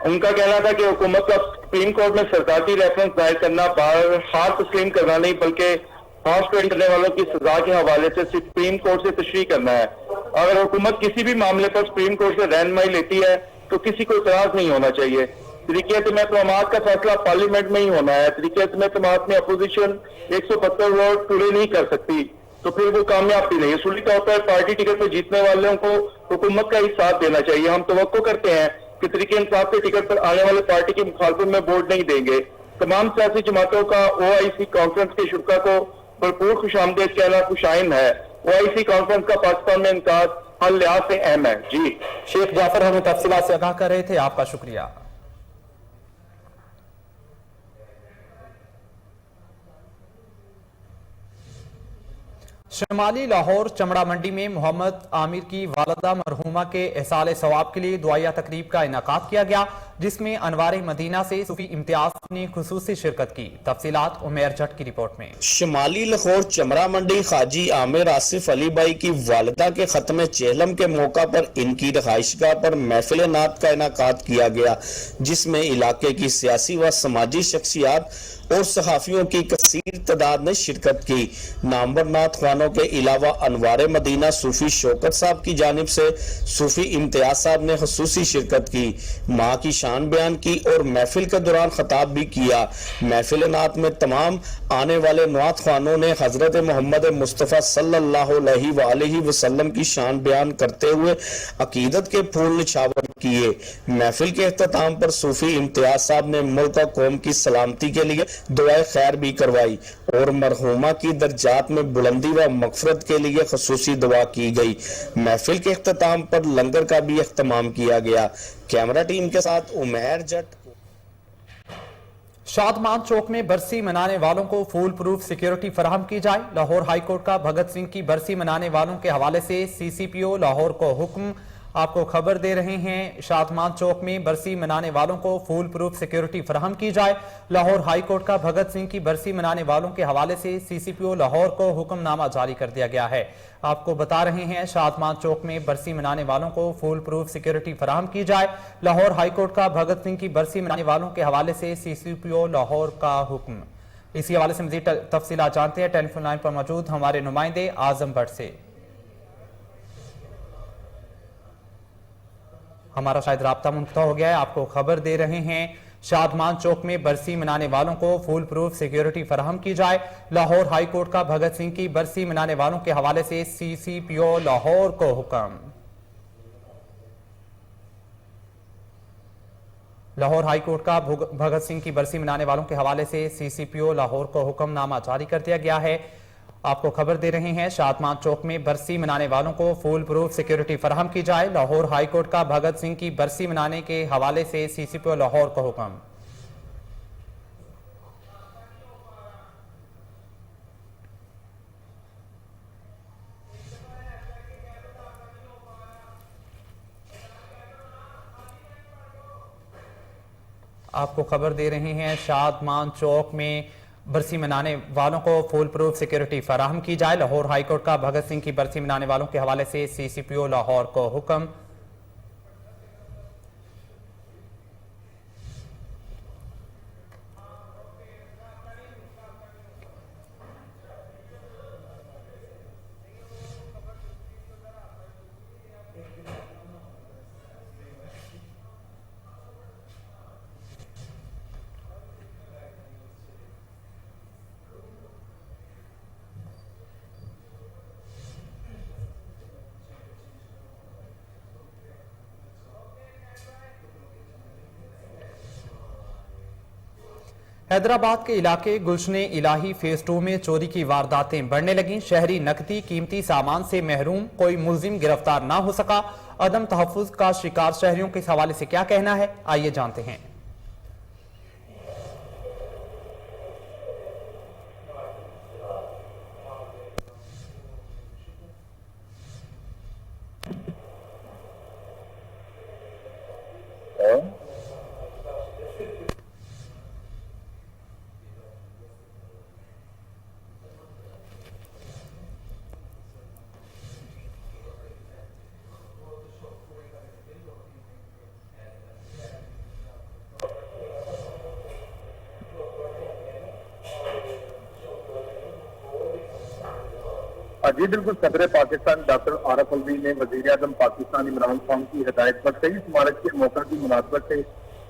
उनका कहना था कि हुकूमत का सुप्रीम कोर्ट में सरकारी रेफरेंस दायर करना हार तस्लीम करना नहीं, बल्कि हॉस्पिटल करने वालों की सजा के हवाले से सुप्रीम कोर्ट से तशरीह करना है। अगर हुकूमत किसी भी मामले पर सुप्रीम कोर्ट से रहनुमाई लेती है तो किसी को इतराज नहीं होना चाहिए। तरीक़े-ए-तमात का फैसला पार्लियामेंट में ही होना है। तरीक़े-ए-तमात में अपोजिशन 172 वोट पूरे नहीं कर सकती तो फिर वो कामयाब भी नहीं है। असूली तौर पर पार्टी टिकट पर जीतने वालों को हुकूमत का ही साथ देना चाहिए। हम तवक्को करते हैं कि तरीके इंसाफ के टिकट पर आने वाले पार्टी की मुखालफत में वोट नहीं देंगे। तमाम सियासी जमातों का OIC कॉन्फ्रेंस के शुरा को भरपूर खुशामदीद कहना खुशाइन है। OIC कॉन्फ्रेंस का पाकिस्तान में इंताज हर लिहाज से अहम है। जी शेख जाफर हमें तफसीलात से आगाह कर रहे थे, आपका शुक्रिया। शमाली लाहौर चमड़ा मंडी में मोहम्मद आमिर की वालदा मरहूमा के एहसाल सवाब के लिए दुआया तकरीब का इनेकाद किया गया, जिसमें अनवार मदीना से सूफी इम्तियाज ने खुसूसी शिरकत की। तफसीलात उमेर जट की रिपोर्ट में। शमाली लाहौर चमड़ा मंडी खाजी आमिर आसिफ अली भाई की वालदा के खत्म चेहलम के मौका पर इनकी रहाइशगाह पर महफिल नात का इनेकाद किया गया, जिसमें इलाके की सियासी व समाजी शख्सियात और सहाफियों की कसीर तादाद ने शिरकत की। नामवर नात खानों के अलावा अनवार मदीना सूफी शौकत साहब की जानिब से सूफी इम्तियाज साहब ने खसूसी शिरकत की, माँ की शान बयान की और महफिल के दौरान खताब भी किया। महफिल नात में तमाम आने वाले नात खानों ने हजरत मोहम्मद मुस्तफ़ा सल्लल्लाहु अलैहि वसल्लम की शान बयान करते हुए अकीदत के फूल निछावर किए। महफिल के अख्ताम पर सूफी इम्तियाज साहब ने मुल्क और कौम की सलामती के लिए दुआए खैर भी करवाई और मरहूमा की दर्जात में बुलंदी व मगफरत के लिए खसूसी दुआ की गई। महफिल के अख्ताम पर लंगर का भी अख्तमाम किया गया। कैमरा टीम के साथ उमेर जट। शादमान चौक में बरसी मनाने वालों को फूल प्रूफ सिक्योरिटी फराहम की जाए। लाहौर हाईकोर्ट का भगत सिंह की बरसी मनाने वालों के हवाले से CCPO लाहौर को हुक्म। आपको खबर दे रहे हैं, शादमान चौक में बरसी मनाने वालों को फूल प्रूफ सिक्योरिटी फराहम की जाए। लाहौर हाईकोर्ट का भगत सिंह की बरसी मनाने वालों के हवाले से CCPO लाहौर को हुक्मनामा जारी कर दिया गया है। आपको बता रहे हैं, शादमान चौक में बरसी मनाने वालों को फूल प्रूफ सिक्योरिटी फराहम की जाए। लाहौर हाईकोर्ट का भगत सिंह की बरसी मनाने वालों के हवाले से CCPO लाहौर का हुक्म। इसी हवाले से मजीद तफसीलात जानते हैं टेलीफोन लाइन पर मौजूद हमारे नुमाइंदे आजमगढ़ से। हमारा शायद राब्ता मुनक़ता हो गया है। आपको खबर दे रहे हैं शादमान चौक में बरसी मनाने वालों को फुल प्रूफ सिक्योरिटी फराहम की जाए। लाहौर हाई कोर्ट का भगत सिंह की बरसी मनाने वालों के हवाले से CCPO लाहौर को हुक्म। लाहौर हाई कोर्ट का भगत सिंह की बरसी मनाने वालों के हवाले से CCPO लाहौर को हुक्मनामा जारी कर दिया गया है। आपको खबर दे रहे हैं शादमान चौक में बरसी मनाने वालों को फुल प्रूफ सिक्योरिटी फराहम की जाए। लाहौर हाई कोर्ट का भगत सिंह की बरसी मनाने के हवाले से CCPO लाहौर को हुक्म। आपको खबर दे रहे हैं शादमान चौक में बरसी मनाने वालों को फुल प्रूफ सिक्योरिटी फराहम की जाए। लाहौर हाई कोर्ट का भगत सिंह की बरसी मनाने वालों के हवाले से CCPO लाहौर को हुक्म। हैदराबाद के इलाके गुलशन इलाही फेज 2 में चोरी की वारदातें बढ़ने लगी। शहरी नकदी कीमती सामान से महरूम, कोई मुलजिम गिरफ्तार ना हो सका। अदम तहफ्फुज का शिकार शहरियों के इस हवाले से क्या कहना है, आइए जानते हैं। जी बिल्कुल, सदर पाकिस्तान डॉक्टर आरिफ अलवी ने वजीर आजम पाकिस्तान इमरान खान की हिदायत पर 23 मार्च के मौका की मुनासबत से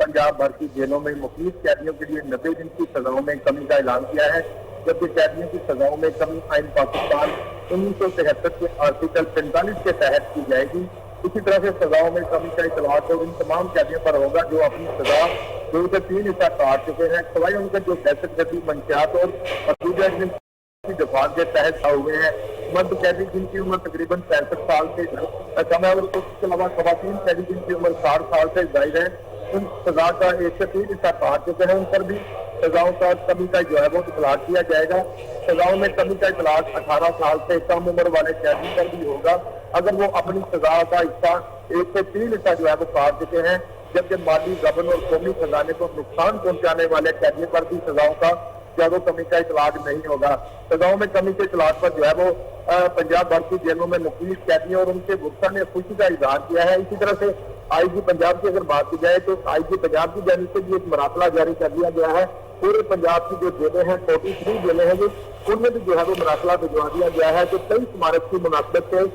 पंजाब भर की जेलों में मुख्तलिफ कैदियों के लिए 90 दिन की सजाओं में कमी का ऐलान किया है। जबकि कैदियों की सजाओं में कमी आइन पाकिस्तान 1973 के आर्टिकल 45 के तहत की जाएगी। इसी तरह से सजाओं में कमी का इतलाक उन तमाम कैदियों पर होगा जो अपनी सजा 2 से 3 हिस्सा काट चुके हैं, सवाई उनके जो दहशतगर्दी मंशियात और मसूदा की दफात के तहत हुए हैं। मर्द कैदी जिनकी उम्र तकरीबन 65 साल से कम है और उसके अलावा खवातीन कैदी जिनकी उम्र 60 साल से जायद है, उन सजा का 1 से 3 हिस्सा काट चुके हैं, उन पर भी सजाओं का कमी का जो है वो इतलाक किया जाएगा। सजाओं में कमी का इतलाक 18 साल से कम उम्र वाले कैदी पर भी होगा अगर वो अपनी सजा का हिस्सा 1 से 3 हिस्सा जो है वो काट चुके हैं। जबकि माली गबन और कौमी खजाने को नुकसान पहुंचाने वाले कैदियों पर भी सजाओं का ज्यादा कमी का इतलाक नहीं होगा। सजाओं में कमी के इतलाक पर जो है वो पंजाब भर की जेलों में मुख्तलिफ कैदियों और उनके गुस्सा ने खुशी का इजहार किया है। इसी तरह से IG पंजाब की अगर बात की जाए तो IG पंजाब की जानिब से भी एक मरातला जारी कर दिया गया है। पूरे पंजाब की जो जेलें हैं 43 जेलें हैं, उनमें भी जो है वो मरातला भिजवा दिया गया है। तो 23 मार्च की मुनासबत से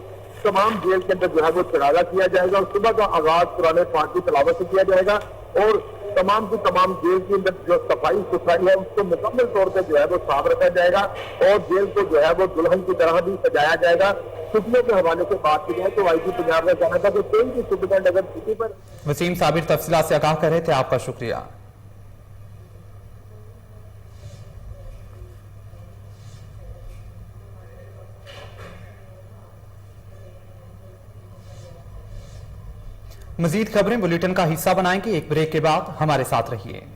तमाम जेल के अंदर जो है वो चढ़ावा किया जाएगा और सुबह का आगाज कुरान पाक की तिलावत से किया जाएगा और तमाम की तमाम जेल के अंदर जो सफाई सुथराई है उसको मुकम्मल तौर पर जो है वो साफ रखा जाएगा और जेल को जो है वो दुल्हन की तरह भी सजाया जाएगा। छुट्टियों के हवाले से बात की जाए तो IG पंजाब ने कहना था कि कोई भी सुविधा अगर छुट्टी पर। वसीम साबिर तफसीलात से आगाह कर रहे थे, आपका शुक्रिया। मजीद खबरें बुलेटिन का हिस्सा बनाएंगे एक ब्रेक के बाद, हमारे साथ रहिए।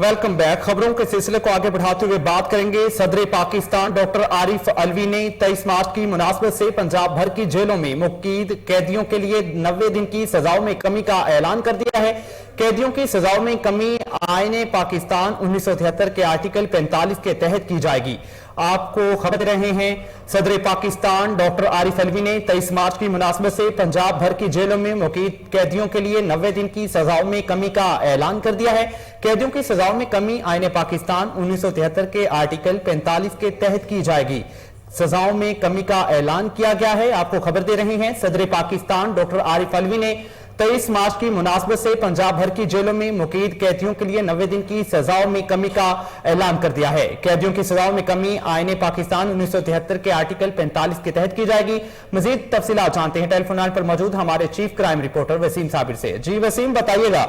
Welcome back. खबरों के सिलसिले को आगे बढ़ाते हुए बात करेंगे। सदर पाकिस्तान डॉक्टर आरिफ अलवी ने 23 मार्च की मुनासबत से पंजाब भर की जेलों में मुक़ीद कैदियों के लिए 90 दिन की सजाओं में कमी का ऐलान कर दिया है। कैदियों की सजाओं में कमी आईन पाकिस्तान 1973 के आर्टिकल 45 के तहत की जाएगी। आपको खबर दे रहे हैं, सदर पाकिस्तान डॉक्टर आरिफ अलवी ने 23 मार्च की मुनासबत से पंजाब भर की जेलों में मुक़ीद कैदियों के लिए 90 दिन की सजाओं में कमी का ऐलान कर दिया है। कैदियों की सजाओं में कमी आईन पाकिस्तान 1973 के आर्टिकल 45 के तहत की जाएगी। सजाओं में कमी का ऐलान किया गया है। आपको खबर दे रहे हैं, सदर पाकिस्तान डॉक्टर आरिफ अलवी ने 23 मार्च की मुनासबत से पंजाब भर की जेलों में मुक़ीद कैदियों के लिए 90 दिन की सजाओं में कमी का ऐलान कर दिया है। कैदियों की सजाओं में कमी आईन पाकिस्तान 1973 के आर्टिकल 45 के तहत की जाएगी। मजीद तफसीलात जानते हैं टेलीफोन लाइन पर मौजूद हमारे chief crime reporter Waseem Sabir से। जी वसीम, बताइएगा।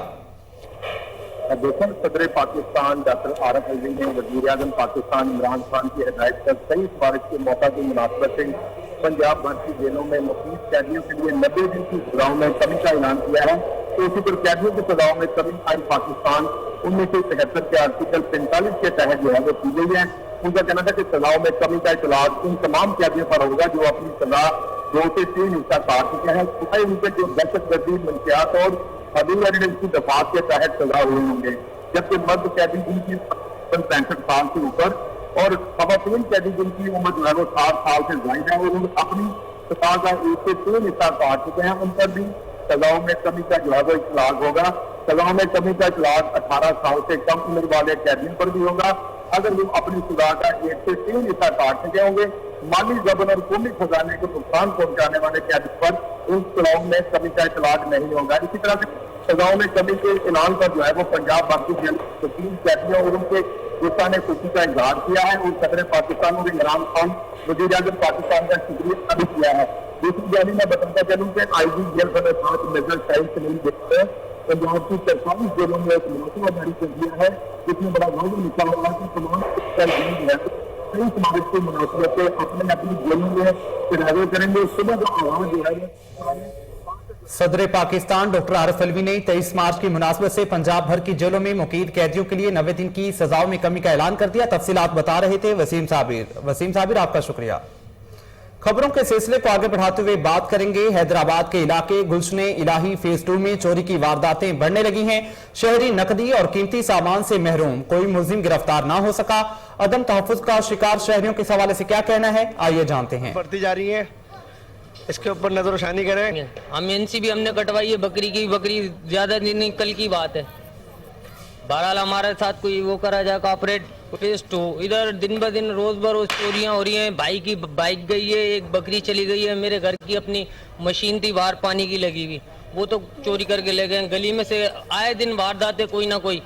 देखो, सदर पाकिस्तान डॉक्टर आरिफ अलवी ने वज़ीर आज़म पाकिस्तान इमरान खान की हिदायत पर 23 मार्च के मौका की मुनासबत से पंजाब भर की जेलों में मुक़ीद कैदियों के लिए 90 दिन की सजाओं में कमी का ऐलान किया है। तो इसी पर कैदियों की सजाओं में कमी आईन पाकिस्तान 1973 के आर्टिकल 45 के तहत जो है वो की गई है। उनका कहना था कि सजाओं में कमी का इतलाक उन तमाम कैदियों पर होगा जो अपनी सजा 2 से 3 हिस्सा काट चुके हैं। उनके जो दहशतगर्दी, मंशियात और हदूद एविडेंस की दफात के तहत सजा हुए होंगे, जबकि मर्द कैदी जिनकी 65 साल से ऊपर और खवातीन कैदी जिनकी उम्र जो है वो 60 साल से ज्यादा है और अपनी सजा का 1 से 3 हिस्सा काट चुके हैं, उन पर भी सजाओं में कमी का जो है वो इतलाक होगा। सजाओं में कमी का इतलाक 18 साल से कम उम्र वाले कैदियों पर भी होगा अगर वो अपनी सजा का 1 से 3 हिस्सा काट चुके होंगे। माली जबरन और कौमी खजाने को नुकसान पहुंचाने वाले कैदी पर उन सजाओं में कमी का इतलाक नहीं होगा। इसी तरह से सजाओं में कमी के ऐलान पर जो है वो पंजाब भर की जेल 3 कैदियों और उनके दोस्ता ने खुशी का इजहार किया है और सदर पाकिस्तान और इमरान खान वज़ीर आज़म पाकिस्तान का शुक्रिया अदा किया है। दूसरी जानब मैं बताता चलूँ कि IG जेल पर मेजर साहिब सलीम देखते हैं पंजाब की 43 जेलों में एक मुनासिबा जारी कर दिया है, जिसमें बड़ा वाज़ेह लिखा हुआ है कि तमाम कई समाज की मुनासिबत से अपने अपनी जेलों में तनाज़ुर करेंगे। सुबह का आगाज जो है सदर पाकिस्तान डॉक्टर आरिफ अलवी ने 23 मार्च की मुनासबत से पंजाब भर की जेलों में मुक़ीद कैदियों के लिए 90 दिन की सजाओं में कमी का ऐलान कर दिया। तफसीलात बता रहे थे वसीम साबिर। वसीम साबिर, आपका शुक्रिया। खबरों के सिलसिले को आगे बढ़ाते हुए बात करेंगे। हैदराबाद के इलाके गुलशने इलाही फेज 2 में चोरी की वारदातें बढ़ने लगी हैं। शहरी नकदी और कीमती सामान से महरूम, कोई मुलजिम गिरफ्तार ना हो सका। अदम तहफ़्फ़ुज़ का शिकार शहरियों के हवाले से क्या कहना है, आइए जानते हैं। बढ़ती जा रही है, इसके ऊपर नजरसानी करें। हम इनसी भी हमने कटवाई है बकरी की, बकरी ज्यादा दिन नहीं, कल की बात है। बहरहाल हमारे साथ कोई वो करा जाए कॉपरेट फेज 2। इधर दिन ब दिन रोज बरोज चोरियां हो रही हैं। भाई की बाइक गई है, एक बकरी चली गई है। मेरे घर की अपनी मशीन थी बाहर पानी की लगी हुई, वो तो चोरी करके ले गए। गली में से आए दिन वारदातें कोई ना कोई।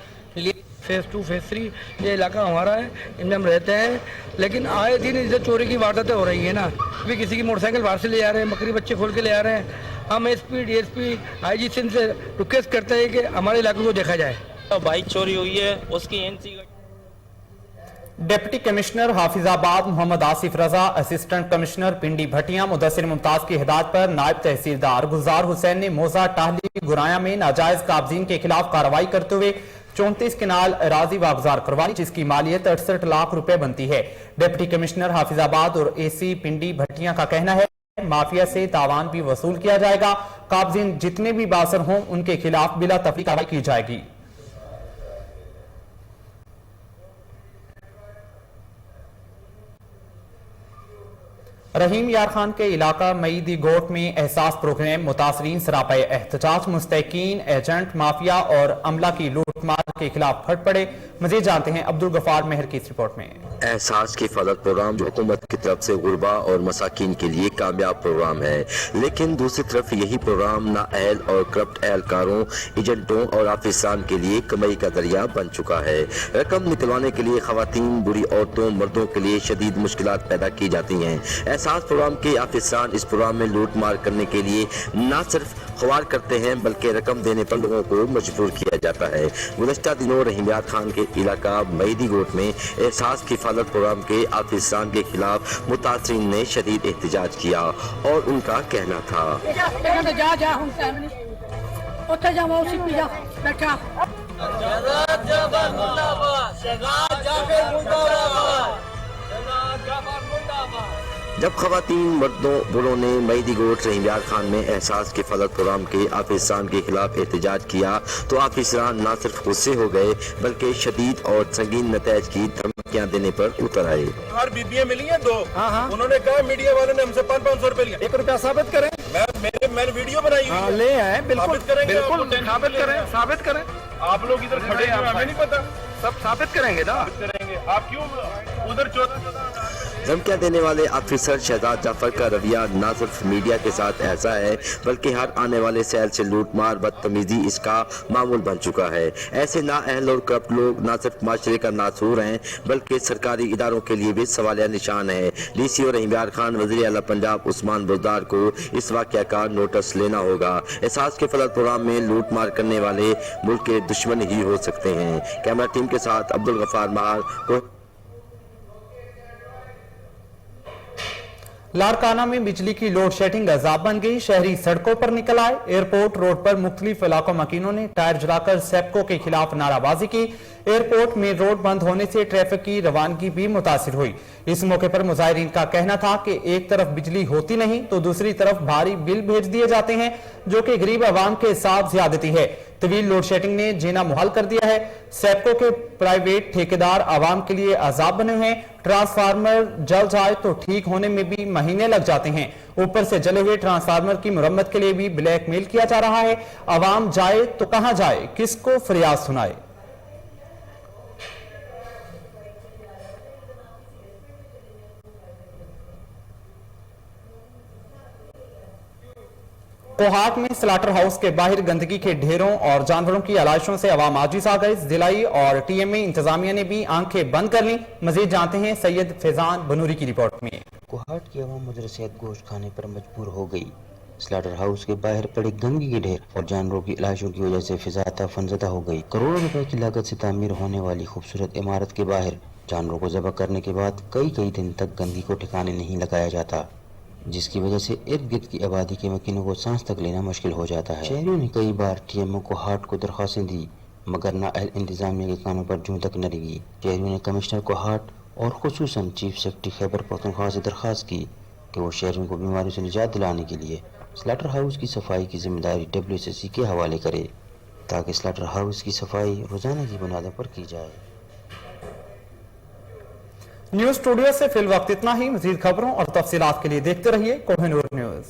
फेज 2 फेज 3 ये इलाका हमारा है, इनमें हम रहते हैं, लेकिन आए दिन इधर चोरी की वारदातें हो रही है ना। अभी किसी की मोटरसाइकिल बाहर से ले आ रहे हैं, बकरी बच्चे खोल के ले आ रहे हैं। हम SP DSP IG सिंध से रिक्वेस्ट करते हैं कि हमारे इलाके को देखा जाए। बाइक चोरी हुई है, उसकी NC deputy commissioner Hafizabad Mohammad Asif Raza, assistant commissioner Pindi Bhattian Mudassir Mumtaz की हिदायत पर नायब तहसीलदार गुलजार हुसैन ने मोजा टाहली गुराया में नाजायज काबजीन के खिलाफ कार्रवाई करते हुए 34 किनाल अराजी वागजार करवाई, जिसकी मालियत 68 लाख रुपए बनती है। डिप्टी कमिश्नर हाफिजाबाद और AC पिंडी भटिया का कहना है माफिया से तावान भी वसूल किया जाएगा। काबजीन जितने भी बासर हों उनके खिलाफ बिला तफरीक कार्रवाई की जाएगी। रहीम यार खान के इलाका मईदी गोट में एहसास प्रोग्राम मुतासरीन सरापे एहतजाज, मुस्तकीन एजेंट माफिया और अमला की लूटमार के खिलाफ फट पड़े। मजीद जानते हैं अब्दुल गफार मेहर की इस रिपोर्ट में। एहसास की हिफाजत प्रोग्राम जो हुकूमत की तरफ से गुरबा और मसाकिन के लिए कामयाब प्रोग्राम है, लेकिन दूसरी तरफ यही प्रोग्राम नाअहल और करप्ट एहलकारों, एजेंटों और आफिसान के लिए कमाई का जरिया बन चुका है। रकम निकलवाने के लिए खवातीन, बुरी औरतों, मर्दों के लिए शदीद मुश्किलात पैदा की जाती हैं। एहसास प्रोग्राम के आफिसान इस प्रोग्राम में लूट मार करने के लिए न सिर्फ ख्वार करते हैं बल्कि रकम देने पर लोगों को मजबूर किया जाता है। गुज़श्ता दिनों रहीम यार खान के इलाका मईदी गोट में एहसास की हिफाजत प्रोग्राम के आफिसान के खिलाफ मुतासरीन ने शदीद एहतजाज किया और उनका कहना था जब खवातीन मर्दों बुरों ने मईदी गोट रहीमयार खान में एहसास के फलक प्रोग्राम के आफिसान के खिलाफ एहतजाज किया तो आफिसरान न सिर्फ गुस्से हो गए बल्कि शदीद और संगीन नतज की धमकियां देने पर उतर आए। हर बीबियां मिली हैं दो। उन्होंने कहा मीडिया वालों ने हमसे 500 रुपए लिया। 1 रुपया साबित करें। मैंने वीडियो बनाई हुई है। ले आए बिल्कुल बिल्कुल साबित करें। आप लोग इधर खड़े हैं, हमें नहीं पता। सब साबित करेंगे ना। आप क्यों उधर 14 धमकियां देने वाले ऑफिसर शहजाद जाफर का रवैया न सिर्फ मीडिया के साथ ऐसा है बल्कि हर आने वाले सैल से लूटमार बदतमीजी इसका मामूल बन चुका है। ऐसे नाअहल और करप्ट लोग न सिर्फ माशरे का नासूर हैं बल्कि सरकारी इदारों के लिए भी सवालिया निशान है। डीसी और रहीमयार खान वज़ीर आला पंजाब उस्मान बुज़दार को इस वाक़या का नोटिस लेना होगा। एहसास के फलक प्रोग्राम में लूट मार करने वाले मुल्क के दुश्मन ही हो सकते हैं। कैमरा टीम के साथ अब्दुल गफार महार को लाड़काना में बिजली की लोड शेडिंग अजाब बन गई। शहरी सड़कों पर निकल आए। एयरपोर्ट रोड पर मुख्तलिफ इलाकों मकीनों ने टायर जलाकर सेप्को के खिलाफ नाराबाजी की। एयरपोर्ट में रोड बंद होने से ट्रैफिक की रवानगी भी मुतासिर हुई। इस मौके पर मुजाहिरीन का कहना था कि एक तरफ बिजली होती नहीं तो दूसरी तरफ भारी बिल भेज दिए जाते हैं जो कि गरीब आवाम के साथ ज्यादती है। तवील लोड शेडिंग ने जीना मुहाल कर दिया है। सेप्को के प्राइवेट ठेकेदार आवाम के लिए अजाब बने हैं। ट्रांसफार्मर जल जाए तो ठीक होने में भी महीने लग जाते हैं। ऊपर से जले हुए ट्रांसफार्मर की मुरम्मत के लिए भी ब्लैकमेल किया जा रहा है। आवाम जाए तो कहां जाए, किसको फरियाद सुनाए। कोहाट में स्लाटर हाउस के बाहर गंदगी के ढेरों और जानवरों की आलाइशों से अवाम आजिज आ गए। जिलाई और टीएमए इंतजामिया ने भी आंखें बंद कर ली। मजीद जानते हैं सैयद फैजान बनूरी की रिपोर्ट में। कोहाट की आवाम मुजर सेहत गोश्त खाने पर मजबूर हो गई। स्लाटर हाउस के बाहर पड़े गंदगी के ढेर और जानवरों की आलाइशों की वजह से फिजा तफनज़दा हो गई। करोड़ों रुपए की लागत से तामीर होने वाली खूबसूरत इमारत के बाहर जानवरों को ज़बह करने के बाद कई दिन तक गंदगी को ठिकाने नहीं लगाया जाता, जिसकी वजह से इर्द गिर्द की आबादी के मकीनों को सांस तक लेना मुश्किल हो जाता है। शहरियों ने कई बार टीएमओ को हाट को दरख्वास्तें दी मगर नाअहल इंतजामिया के कानों पर जूं तक न लगी। शहरियों ने कमिश्नर को हाट और खुसूसन चीफ सेक्रेटरी खैबर पख्तूनख्वा से दरख्वास्त की कि वो शहरियों को बीमारी से निजात दिलाने के लिए स्लाटर हाउस की सफाई की जिम्मेदारी WSSC के हवाले करे ताकि स्लाटर हाउस की सफाई रोजाना की बुनियादों पर की जाए। न्यूज स्टूडियो से फिल वक्त इतना ही। मजीद खबरों और तफसीलात के लिए देखते रहिए कोहिनूर न्यूज।